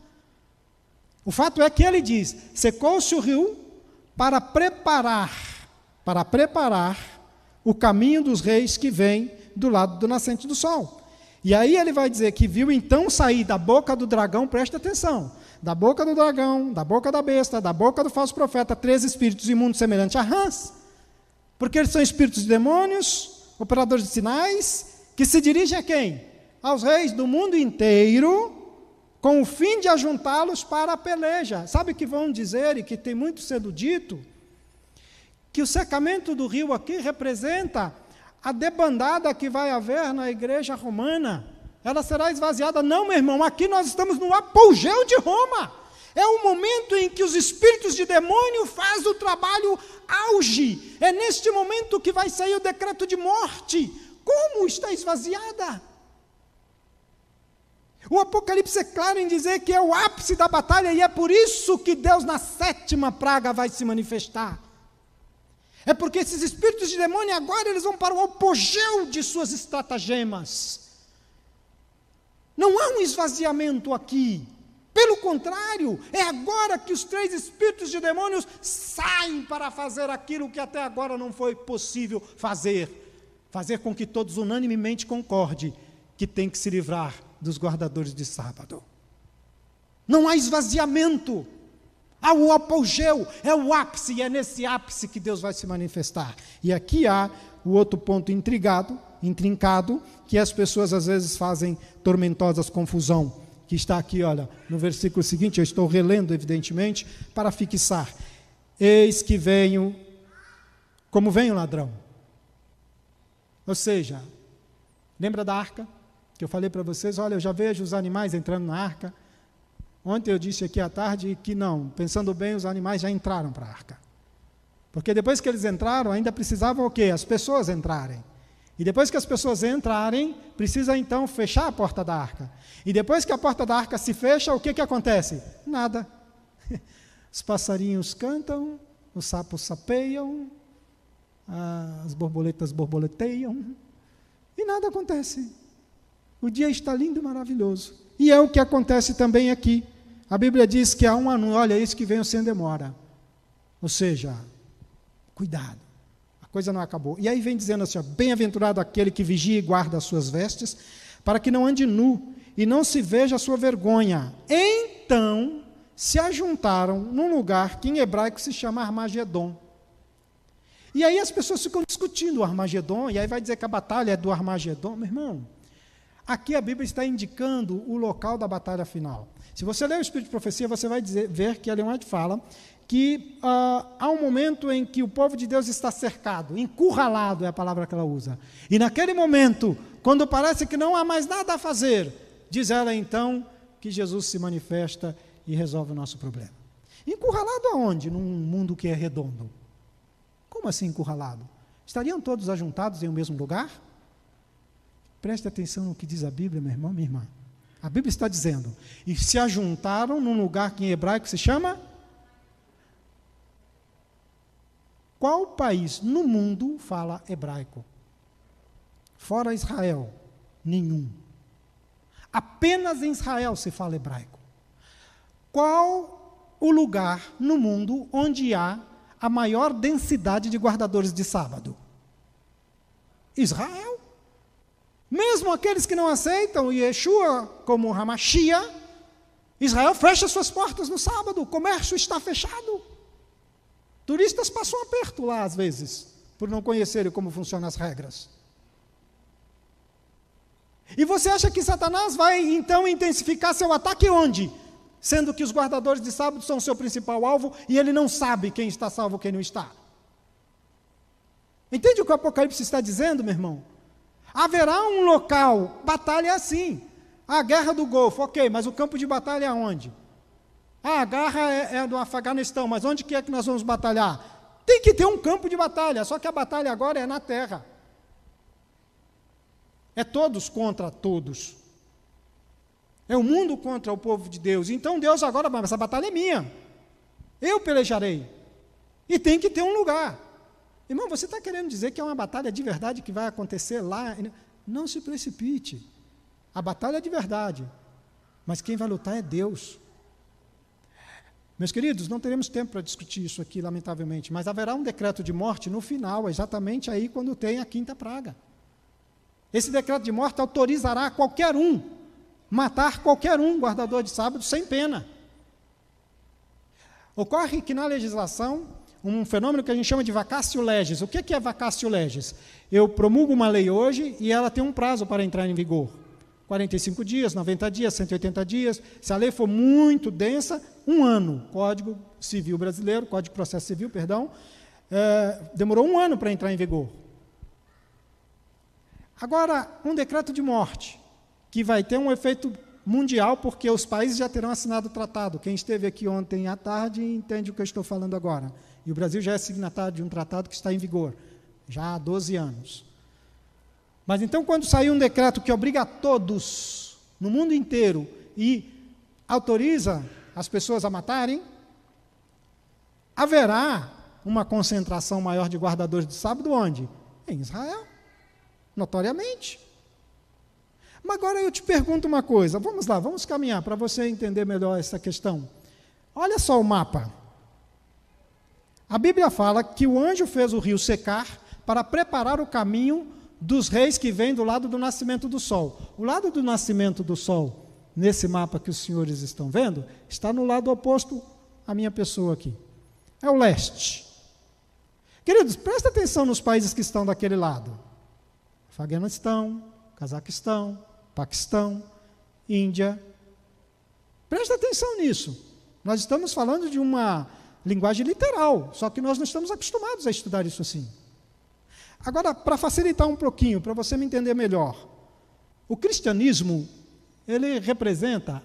O fato é que ele diz: secou-se o rio para preparar o caminho dos reis que vem do lado do nascente do sol. E aí ele vai dizer que viu então sair da boca do dragão, presta atenção, da boca do dragão, da boca da besta, da boca do falso profeta, 3 espíritos imundos semelhantes a rãs, porque eles são espíritos de demônios, operadores de sinais, que se dirigem a quem? Aos reis do mundo inteiro, com o fim de ajuntá-los para a peleja. Sabe o que vão dizer, e que tem muito sendo dito? Que o secamento do rio aqui representa a debandada que vai haver na igreja romana. Ela será esvaziada. Não, meu irmão, aqui nós estamos no apogeu de Roma. É o momento em que os espíritos de demônio fazem o trabalho auge. É neste momento que vai sair o decreto de morte. Como está esvaziada? O Apocalipse é claro em dizer que é o ápice da batalha, e é por isso que Deus na 7ª praga vai se manifestar. É porque esses espíritos de demônio agora eles vão para o apogeu de suas estratagemas. Não há um esvaziamento aqui. Pelo contrário, é agora que os 3 espíritos de demônios saem para fazer aquilo que até agora não foi possível fazer. Fazer com que todos unanimemente concordem que tem que se livrar dos guardadores de sábado. Não há esvaziamento. Há o apogeu, é o ápice, e é nesse ápice que Deus vai se manifestar. E aqui há o outro ponto intrincado, que as pessoas às vezes fazem tormentosas confusão, que está aqui, olha, no versículo seguinte, eu estou relendo, evidentemente, para fixar. Eis que venho, como vem o ladrão. Ou seja, lembra da arca? Que eu falei para vocês, olha, eu já vejo os animais entrando na arca. Ontem eu disse aqui à tarde que não, pensando bem, os animais já entraram para a arca. Porque depois que eles entraram, ainda precisavam o quê? As pessoas entrarem. E depois que as pessoas entrarem, precisa então fechar a porta da arca. E depois que a porta da arca se fecha, o que acontece? Nada. Os passarinhos cantam, os sapos sapeiam, as borboletas borboleteiam, e nada acontece. O dia está lindo e maravilhoso. E é o que acontece também aqui. A Bíblia diz que há um anúncio, olha, isso que vem sem demora. Ou seja, cuidado, a coisa não acabou. E aí vem dizendo assim, bem-aventurado aquele que vigia e guarda as suas vestes, para que não ande nu e não se veja a sua vergonha. Então se ajuntaram num lugar que em hebraico se chama Armagedon. E aí as pessoas ficam discutindo o Armagedon, e aí vai dizer que a batalha é do Armagedon. Meu irmão, aqui a Bíblia está indicando o local da batalha final. Se você ler o Espírito de Profecia, você vai ver que ali onde fala que há um momento em que o povo de Deus está cercado, encurralado é a palavra que ela usa. E naquele momento, quando parece que não há mais nada a fazer, diz ela então que Jesus se manifesta e resolve o nosso problema. Encurralado aonde? Num mundo que é redondo. Como assim encurralado? Estariam todos ajuntados em um mesmo lugar? Preste atenção no que diz a Bíblia, meu irmão, minha irmã. A Bíblia está dizendo, e se ajuntaram num lugar que em hebraico se chama? Qual país no mundo fala hebraico? Fora Israel, nenhum. Apenas em Israel se fala hebraico. Qual o lugar no mundo onde há a maior densidade de guardadores de sábado? Israel. Mesmo aqueles que não aceitam Yeshua como Hamashia, Israel fecha suas portas no sábado, o comércio está fechado. Turistas passam um aperto lá, às vezes, por não conhecerem como funcionam as regras. E você acha que Satanás vai, então, intensificar seu ataque onde? Sendo que os guardadores de sábado são o seu principal alvo e ele não sabe quem está salvo e quem não está. Entende o que o Apocalipse está dizendo, meu irmão? Haverá um local, batalha é assim. A guerra do Golfo, ok, mas o campo de batalha é onde? A guerra é do Afeganistão, mas onde que é que nós vamos batalhar? Tem que ter um campo de batalha, só que a batalha agora é na terra. É todos contra todos. É o mundo contra o povo de Deus. Então Deus agora, mas essa batalha é minha. Eu pelejarei. E tem que ter um lugar. Irmão, você está querendo dizer que é uma batalha de verdade que vai acontecer lá? Não se precipite. A batalha é de verdade. Mas quem vai lutar é Deus. Meus queridos, não teremos tempo para discutir isso aqui, lamentavelmente, mas haverá um decreto de morte no final, exatamente aí quando tem a quinta praga. Esse decreto de morte autorizará qualquer um matar qualquer um guardador de sábado sem pena. Ocorre que na legislação, um fenômeno que a gente chama de vacatio legis. O que é vacatio legis? Eu promulgo uma lei hoje e ela tem um prazo para entrar em vigor. 45 dias, 90 dias, 180 dias. Se a lei for muito densa, 1 ano. Código Civil Brasileiro, Código de Processo Civil, perdão, demorou 1 ano para entrar em vigor. Agora, um decreto de morte, que vai ter um efeito mundial, porque os países já terão assinado o tratado. Quem esteve aqui ontem à tarde entende o que eu estou falando agora. E o Brasil já é signatário de um tratado que está em vigor, já há 12 anos. Mas então, quando sair um decreto que obriga a todos, no mundo inteiro, e autoriza as pessoas a matarem, haverá uma concentração maior de guardadores de sábado onde? Em Israel, notoriamente. Mas agora eu te pergunto uma coisa, vamos lá, vamos caminhar para você entender melhor essa questão. Olha só o mapa. A Bíblia fala que o anjo fez o rio secar para preparar o caminho dos reis que vêm do lado do nascimento do sol. O lado do nascimento do sol, nesse mapa que os senhores estão vendo, está no lado oposto à minha pessoa aqui. É o leste. Queridos, presta atenção nos países que estão daquele lado. Afeganistão, Cazaquistão, Paquistão, Índia. Presta atenção nisso. Nós estamos falando de uma linguagem literal, só que nós não estamos acostumados a estudar isso assim. Agora, para facilitar um pouquinho, para você me entender melhor, o cristianismo, ele representa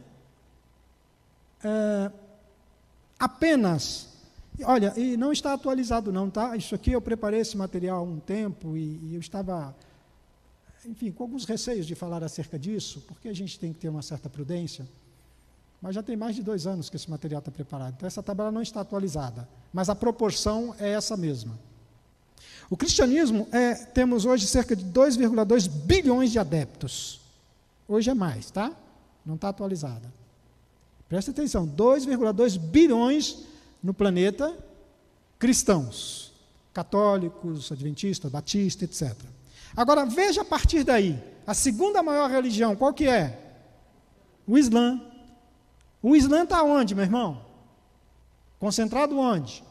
apenas, olha, e não está atualizado não, tá? Isso aqui eu preparei esse material há um tempo e eu estava, enfim, com alguns receios de falar acerca disso, porque a gente tem que ter uma certa prudência, mas já tem mais de 2 anos que esse material está preparado, então essa tabela não está atualizada, mas a proporção é essa mesma. O cristianismo, temos hoje cerca de 2,2 bilhões de adeptos. Hoje é mais, tá? Não está atualizada. Presta atenção, 2,2 bilhões no planeta cristãos, católicos, adventistas, batistas, etc. Agora, veja a partir daí, a segunda maior religião, qual que é? O Islã. O Islã está onde, meu irmão? Concentrado onde?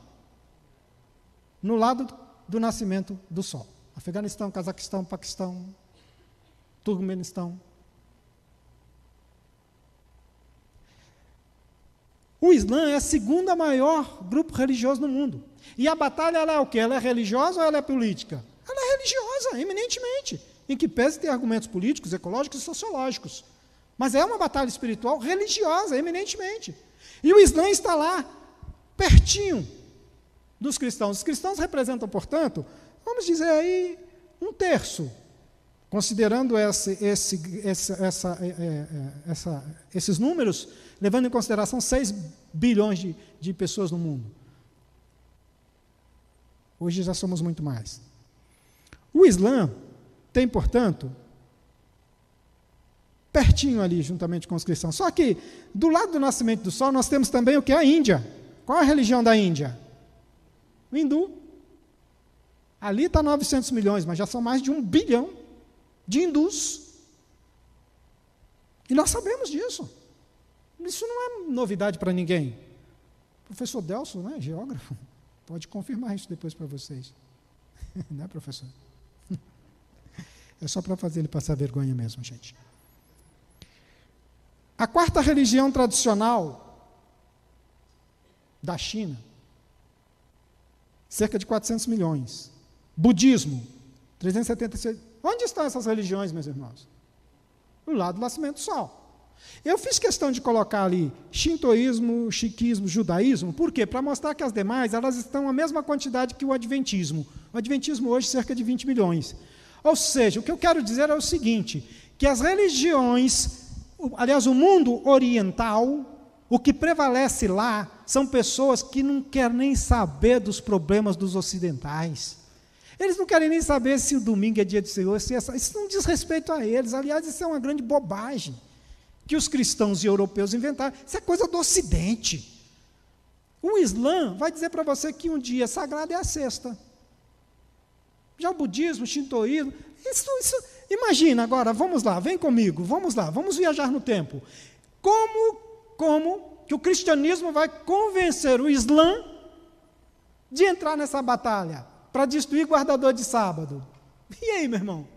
No lado do nascimento do sol. Afeganistão, Cazaquistão, Paquistão, Turcomenistão. O Islã é a segunda maior grupo religioso no mundo. E a batalha, ela é o quê? Ela é religiosa ou ela é política? Ela é religiosa, eminentemente, em que pese ter argumentos políticos, ecológicos e sociológicos. Mas é uma batalha espiritual religiosa, eminentemente. E o Islã está lá, pertinho dos cristãos. Os cristãos representam, portanto, vamos dizer aí, 1/3, considerando esses números, levando em consideração 6 bilhões de pessoas no mundo. Hoje já somos muito mais. O Islã tem, portanto, pertinho ali, juntamente com os cristãos. Só que, do lado do nascimento do sol, nós temos também o que é a Índia. Qual é a religião da Índia? O hindu. Ali está 900 milhões, mas já são mais de 1 bilhão de hindus. E nós sabemos disso. Isso não é novidade para ninguém. O professor Delso, né, geógrafo, Pode confirmar isso depois para vocês. Não é, professor? É só para fazer ele passar vergonha mesmo, gente. A quarta religião tradicional da China, cerca de 400 milhões. Budismo, 376. Onde estão essas religiões, meus irmãos? Do lado do nascimento do sol. Eu fiz questão de colocar ali shintoísmo, sikhismo, judaísmo, por quê? Para mostrar que as demais, elas estão a mesma quantidade que o adventismo. O adventismo hoje cerca de 20 milhões. Ou seja, o que eu quero dizer é o seguinte, que as religiões, aliás, o mundo oriental, o que prevalece lá são pessoas que não querem nem saber dos problemas dos ocidentais. Eles não querem nem saber se o domingo é dia do Senhor, isso não diz respeito a eles. Aliás, isso é uma grande bobagem que os cristãos e europeus inventaram. Isso é coisa do Ocidente. O Islã vai dizer para você que um dia sagrado é a sexta. Já o budismo, o shintoísmo, imagina agora, vamos lá, vem comigo, vamos lá, vamos viajar no tempo. Como que o cristianismo vai convencer o Islã de entrar nessa batalha para destruir guardador de sábado? E aí, meu irmão?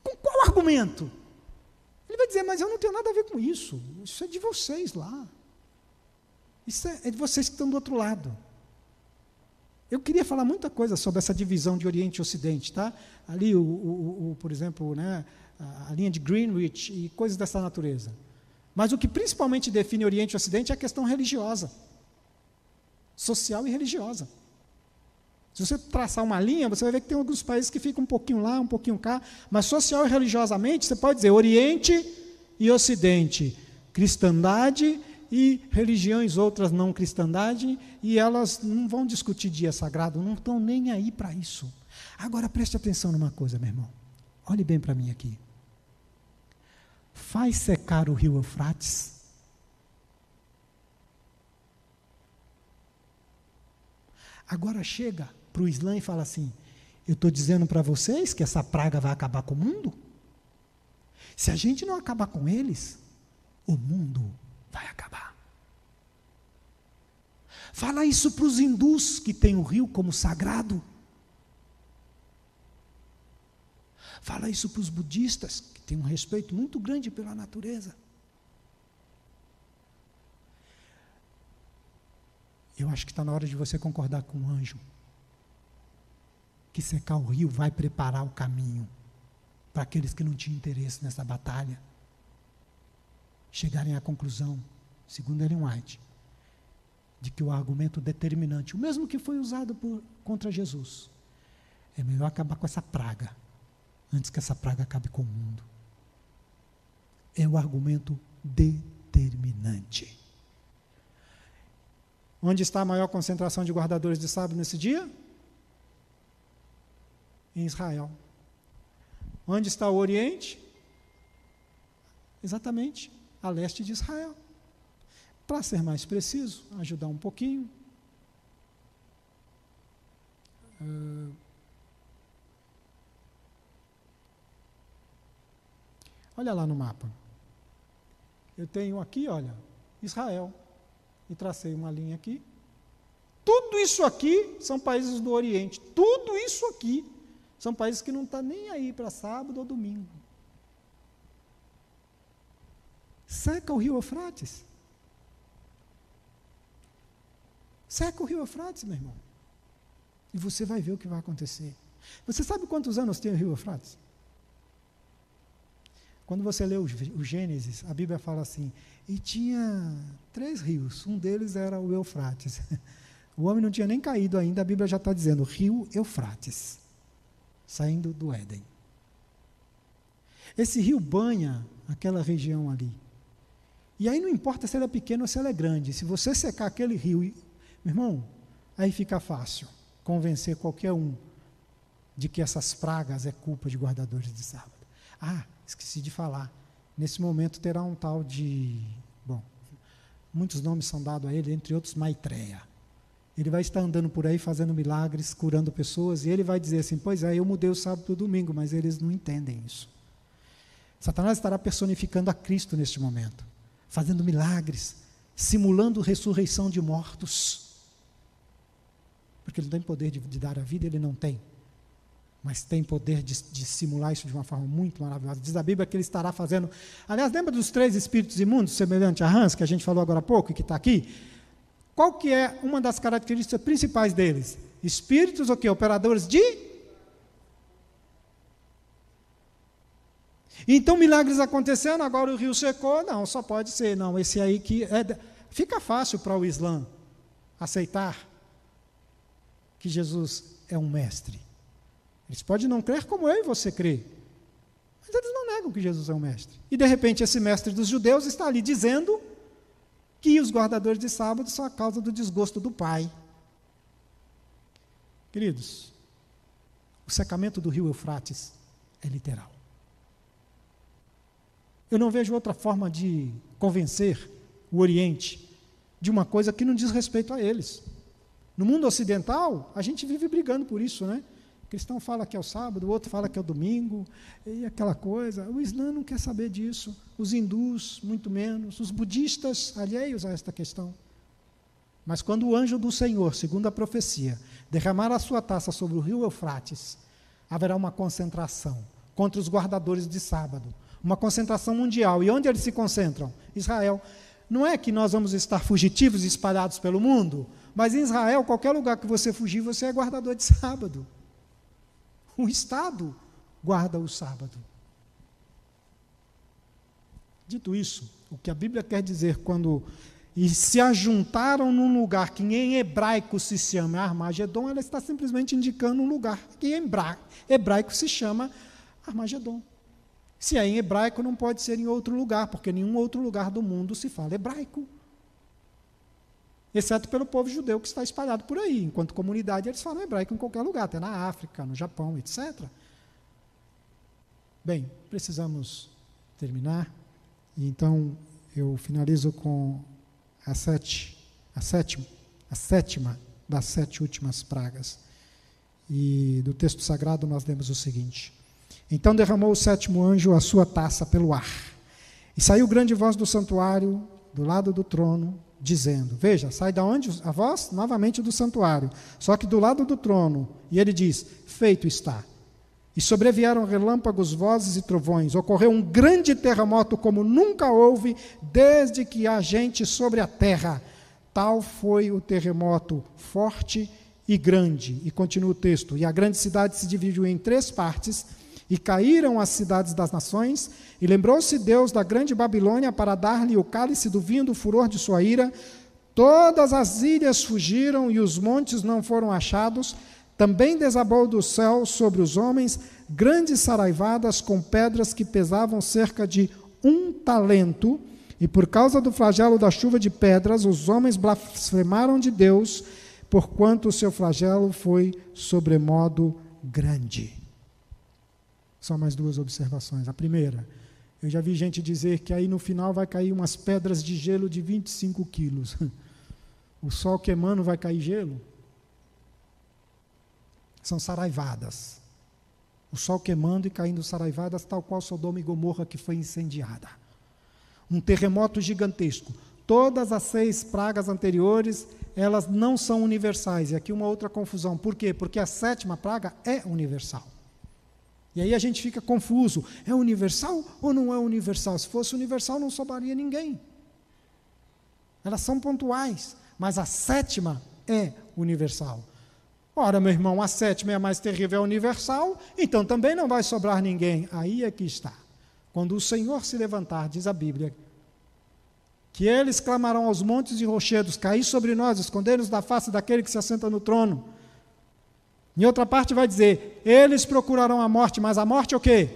Com qual argumento? Ele vai dizer, mas eu não tenho nada a ver com isso. Isso é de vocês lá. Isso é de vocês que estão do outro lado. Eu queria falar muita coisa sobre essa divisão de Oriente e Ocidente, tá? Ali, por exemplo, né, a linha de Greenwich e coisas dessa natureza. Mas o que principalmente define Oriente e Ocidente é a questão religiosa. Social e religiosa. Se você traçar uma linha, você vai ver que tem alguns países que ficam um pouquinho lá, um pouquinho cá, mas social e religiosamente, você pode dizer Oriente e Ocidente, cristandade e religiões outras não cristandade, e elas não vão discutir dia sagrado, não estão nem aí para isso. Agora preste atenção numa coisa, meu irmão. Olhe bem para mim aqui. Faz secar o rio Eufrates? Agora chega para o Islã e fala assim, eu estou dizendo para vocês que essa praga vai acabar com o mundo? Se a gente não acabar com eles, o mundo vai acabar. Fala isso para os hindus que têm o rio como sagrado. Fala isso para os budistas que têm um respeito muito grande pela natureza. Eu acho que está na hora de você concordar com o anjo, que secar o rio vai preparar o caminho para aqueles que não tinham interesse nessa batalha chegarem à conclusão, segundo Ellen White, de que o argumento determinante, o mesmo que foi usado contra Jesus, é melhor acabar com essa praga, antes que essa praga acabe com o mundo. É o argumento determinante. Onde está a maior concentração de guardadores de sábado nesse dia? Em Israel. Onde está o Oriente? Exatamente, a leste de Israel. Para ser mais preciso, ajudar um pouquinho. Olha lá no mapa. Eu tenho aqui, olha, Israel. E tracei uma linha aqui. Tudo isso aqui são países do Oriente. Tudo isso aqui são países que não estão nem aí para sábado ou domingo. Seca o rio Eufrates. Seca o rio Eufrates, meu irmão. E você vai ver o que vai acontecer. Você sabe quantos anos tem o rio Eufrates? Quando você lê o Gênesis, a Bíblia fala assim, e tinha 3 rios, um deles era o Eufrates. O homem não tinha nem caído ainda, a Bíblia já está dizendo, rio Eufrates, saindo do Éden. Esse rio banha aquela região ali. E aí não importa se ele é pequeno ou se ele é grande, se você secar aquele rio, meu irmão, aí fica fácil convencer qualquer um de que essas pragas é culpa de guardadores de sábado. Esqueci de falar, nesse momento terá um tal de, muitos nomes são dados a ele, entre outros Maitreya. Ele vai estar andando por aí fazendo milagres, curando pessoas, e ele vai dizer assim, pois é, eu mudei o sábado para o domingo, mas eles não entendem isso. Satanás estará personificando a Cristo neste momento, fazendo milagres, simulando ressurreição de mortos. Porque ele não tem poder de dar a vida, ele não tem. Mas tem poder de simular isso de uma forma muito maravilhosa. Diz a Bíblia que ele estará fazendo... Aliás, lembra dos 3 espíritos imundos, semelhante a rãs, que a gente falou agora há pouco e que está aqui? Qual que é uma das características principais deles? Espíritos o quê? Operadores de... Então, milagres acontecendo, agora o rio secou. Não, só pode ser. Não, esse aí que... Fica fácil para o Islã aceitar que Jesus é um mestre. Eles podem não crer como eu e você crê, mas eles não negam que Jesus é um mestre. E de repente esse mestre dos judeus está ali dizendo que os guardadores de sábado são a causa do desgosto do Pai. Queridos, o secamento do rio Eufrates é literal. Eu não vejo outra forma de convencer o Oriente de uma coisa que não diz respeito a eles. No mundo ocidental, a gente vive brigando por isso, né? O cristão fala que é o sábado, o outro fala que é o domingo, e aquela coisa. O Islã não quer saber disso, os hindus, muito menos, os budistas, alheios a esta questão. Mas quando o anjo do Senhor, segundo a profecia, derramar a sua taça sobre o rio Eufrates, haverá uma concentração contra os guardadores de sábado, uma concentração mundial. E onde eles se concentram? Israel. Não é que nós vamos estar fugitivos e espalhados pelo mundo, mas em Israel, qualquer lugar que você fugir, você é guardador de sábado. O Estado guarda o sábado. Dito isso, o que a Bíblia quer dizer quando e se ajuntaram num lugar que em hebraico se chama Armagedon, ela está simplesmente indicando um lugar que em hebraico se chama Armagedon. Se é em hebraico, não pode ser em outro lugar, porque nenhum outro lugar do mundo se fala hebraico. Exceto pelo povo judeu que está espalhado por aí. Enquanto comunidade, eles falam hebraico em qualquer lugar, até na África, no Japão, etc. Bem, precisamos terminar. E então, eu finalizo com a sétima das 7 últimas pragas. E do texto sagrado nós lemos o seguinte: então derramou o 7º anjo a sua taça pelo ar, e saiu grande voz do santuário, do lado do trono, dizendo, veja, sai da onde a voz? Novamente do santuário, só que do lado do trono, e ele diz, feito está. E sobrevieram relâmpagos, vozes e trovões, ocorreu um grande terremoto como nunca houve, desde que há gente sobre a terra. Tal foi o terremoto, forte e grande. E continua o texto, e a grande cidade se dividiu em 3 partes, e caíram as cidades das nações, e lembrou-se Deus da grande Babilônia para dar-lhe o cálice do vinho do furor de sua ira. Todas as ilhas fugiram e os montes não foram achados. Também desabou do céu sobre os homens grandes saraivadas com pedras que pesavam cerca de 1 talento, e por causa do flagelo da chuva de pedras, os homens blasfemaram de Deus, porquanto o seu flagelo foi sobremodo grande. Só mais 2 observações. A primeira, eu já vi gente dizer que aí no final vai cair umas pedras de gelo de 25 quilos. O sol queimando vai cair gelo? São saraivadas. O sol queimando e caindo saraivadas, tal qual Sodoma e Gomorra que foi incendiada. Um terremoto gigantesco. Todas as 6 pragas anteriores, elas não são universais. E aqui uma outra confusão. Por quê? Porque a 7ª praga é universal. E aí a gente fica confuso. É universal ou não é universal? Se fosse universal, não sobraria ninguém. Elas são pontuais, mas a 7ª é universal. Ora, meu irmão, a 7ª é a mais terrível, é universal, então também não vai sobrar ninguém. Aí é que está. Quando o Senhor se levantar, diz a Bíblia, que eles clamarão aos montes e rochedos, cair sobre nós, esconder-nos da face daquele que se assenta no trono. Em outra parte vai dizer, eles procurarão a morte, mas a morte é o quê?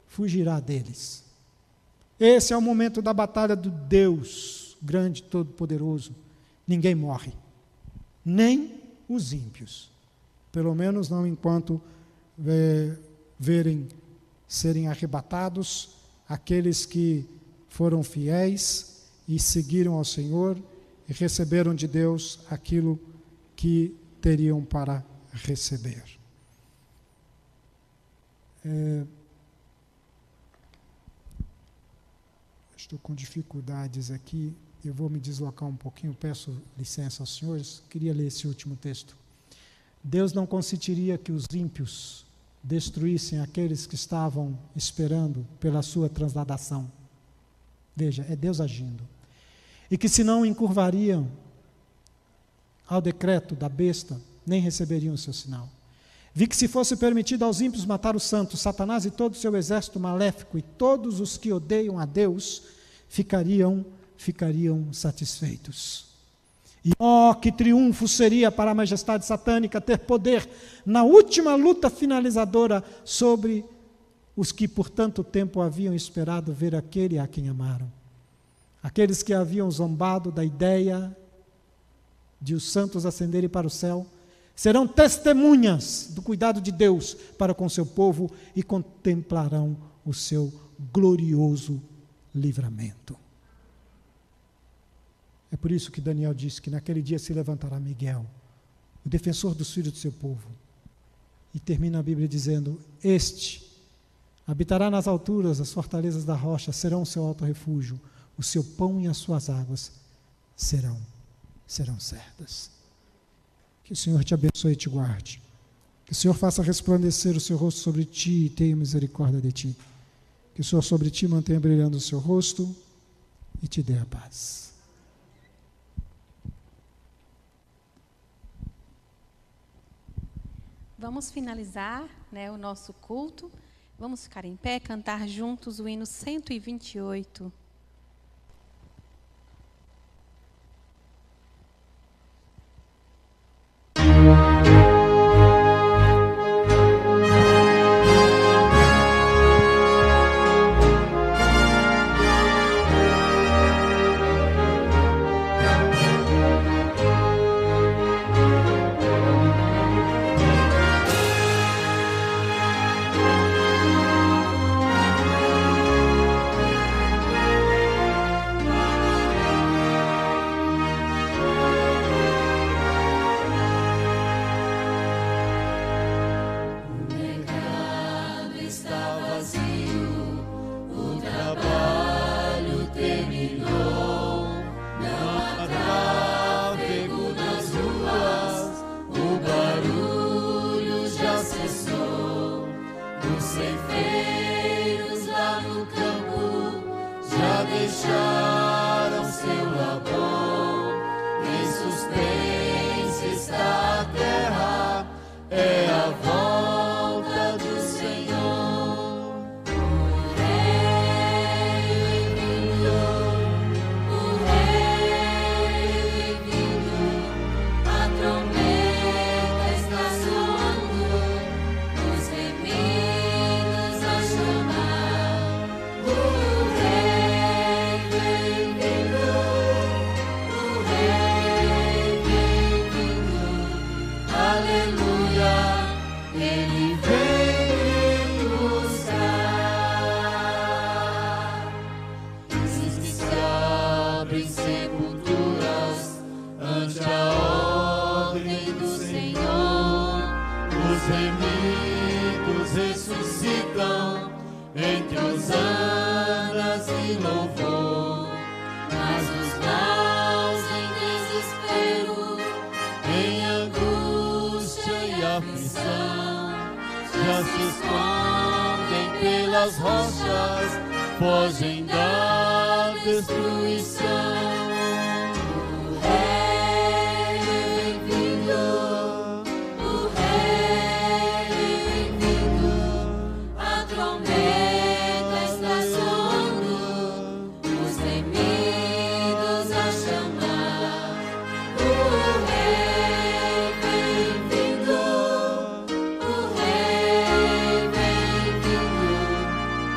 Fugirá deles. Esse é o momento da batalha do Deus grande, todo-poderoso. Ninguém morre, nem os ímpios. Pelo menos não enquanto verem serem arrebatados aqueles que foram fiéis e seguiram ao Senhor e receberam de Deus aquilo que teriam para receber. Estou com dificuldades aqui. eu vou me deslocar um pouquinho, peço licença aos senhores, queria ler esse último texto. Deus não consentiria que os ímpios destruíssem aqueles que estavam esperando pela sua transladação. Veja, é Deus agindo. E que se não encurvariam ao decreto da besta, nem receberiam o seu sinal. Vi que se fosse permitido aos ímpios matar os santos, Satanás e todo o seu exército maléfico e todos os que odeiam a Deus ficariam satisfeitos. E que triunfo seria para a majestade satânica ter poder na última luta finalizadora sobre os que por tanto tempo haviam esperado ver aquele a quem amaram. Aqueles que haviam zombado da ideia de os santos ascenderem para o céu, serão testemunhas do cuidado de Deus para com seu povo e contemplarão o seu glorioso livramento. É por isso que Daniel disse que naquele dia se levantará Miguel, o defensor dos filhos do seu povo. E termina a Bíblia dizendo: este habitará nas alturas, as fortalezas da rocha serão o seu alto refúgio, o seu pão e as suas águas serão certas. Que o Senhor te abençoe e te guarde. Que o Senhor faça resplandecer o seu rosto sobre ti e tenha misericórdia de ti. Que o Senhor sobre ti mantenha brilhando o seu rosto e te dê a paz. Vamos finalizar, o nosso culto. Vamos ficar em pé, cantar juntos o hino 128. Fogem da destruição. O Rei vem vindo, o Rei vem vindo, a trombeta está soando, os temidos a chamar. O Rei vem vindo, o Rei vem vindo,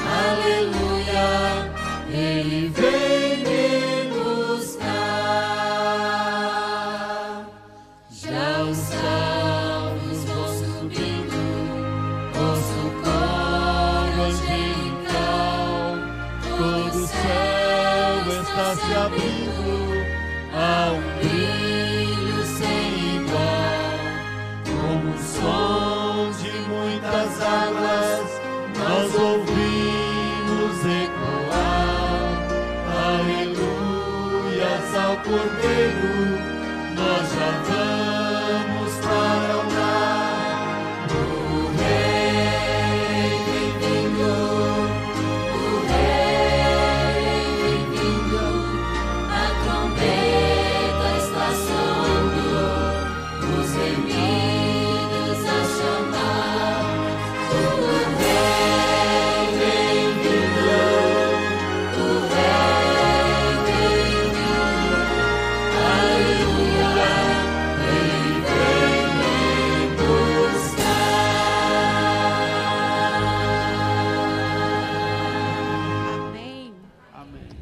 aleluia. Ele vem me buscar. Cordeiro, nós já vamos para o lar. O Rei vem vindo, o Rei vem vindo, a trombeta está soando, os remidos a chamar. O Rei vem vindo, o Rei vem vindo, aleluia, Ele vem me buscar. Amém.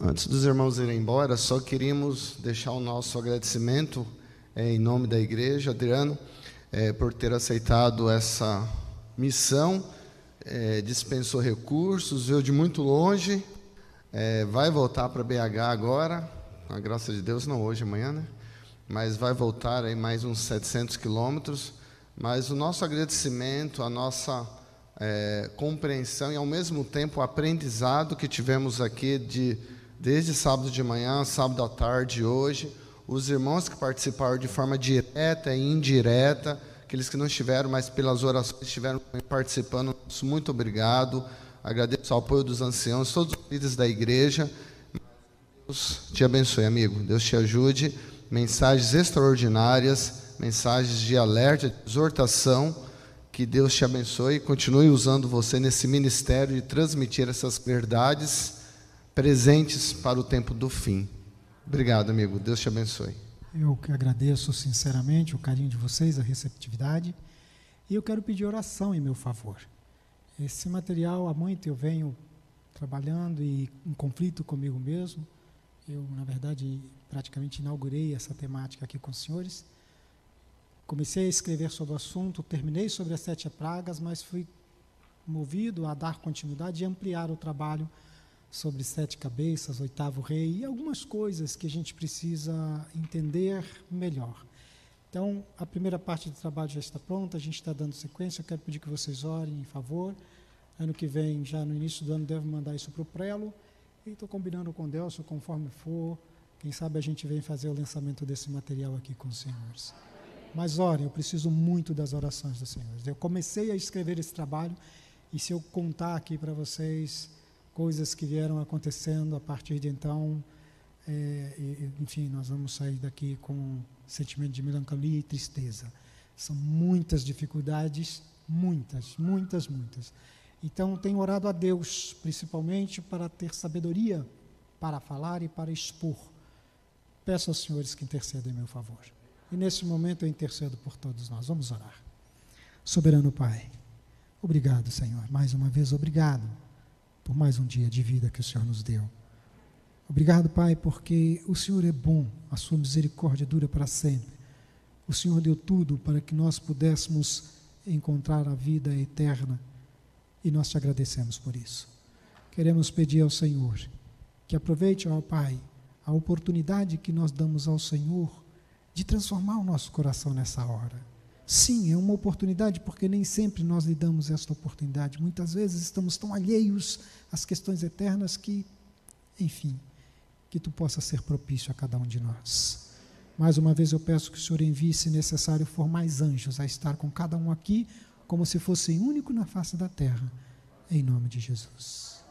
Antes dos irmãos irem embora, só queríamos deixar o nosso agradecimento em nome da igreja, Adriano, por ter aceitado essa missão, dispensou recursos, veio de muito longe, vai voltar para BH agora, com a graça de Deus, não hoje, amanhã, né? Mas vai voltar aí mais uns 700 quilômetros. Mas o nosso agradecimento, a nossa compreensão e, ao mesmo tempo, o aprendizado que tivemos aqui desde sábado de manhã, sábado à tarde, hoje, os irmãos que participaram de forma direta e indireta, aqueles que não estiveram, mas pelas orações estiveram participando, muito obrigado. Agradeço ao apoio dos anciãos, todos os líderes da igreja. Deus te abençoe, amigo. Deus te ajude. Mensagens extraordinárias, mensagens de alerta, de exortação. Que Deus te abençoe e continue usando você nesse ministério de transmitir essas verdades presentes para o tempo do fim. Obrigado, amigo. Deus te abençoe. Eu que agradeço sinceramente o carinho de vocês, a receptividade, e eu quero pedir oração em meu favor. Esse material, há muito eu venho trabalhando e em conflito comigo mesmo. Eu, na verdade, praticamente inaugurei essa temática aqui com os senhores. Comecei a escrever sobre o assunto, terminei sobre as 7 pragas, mas fui movido a dar continuidade e ampliar o trabalho sobre 7 cabeças, 8º rei e algumas coisas que a gente precisa entender melhor. Então, a primeira parte do trabalho já está pronta, a gente está dando sequência, eu quero pedir que vocês orem em favor. Ano que vem, já no início do ano, devo mandar isso para o Prelo, e estou combinando com o Delcio, conforme for, quem sabe a gente vem fazer o lançamento desse material aqui com os senhores. Mas orem, eu preciso muito das orações dos senhores. Eu comecei a escrever esse trabalho, e se eu contar aqui para vocês coisas que vieram acontecendo a partir de então, enfim, nós vamos sair daqui com um sentimento de melancolia e tristeza. São muitas dificuldades, muitas. Então, tenho orado a Deus, principalmente para ter sabedoria para falar e para expor. Peço aos senhores que intercedam em meu favor. E nesse momento eu intercedo por todos nós. Vamos orar. Soberano Pai, obrigado, Senhor. Mais uma vez, obrigado por mais um dia de vida que o Senhor nos deu. Obrigado, Pai, porque o Senhor é bom, a sua misericórdia dura para sempre. O Senhor deu tudo para que nós pudéssemos encontrar a vida eterna e nós te agradecemos por isso. Queremos pedir ao Senhor que aproveite, ó Pai, a oportunidade que nós damos ao Senhor de transformar o nosso coração nessa hora. Sim, é uma oportunidade, porque nem sempre nós lhe damos esta oportunidade. Muitas vezes estamos tão alheios às questões eternas que, enfim, que tu possa ser propício a cada um de nós. Mais uma vez eu peço que o Senhor envie, se necessário for, mais anjos a estar com cada um aqui, como se fossem único na face da terra, em nome de Jesus.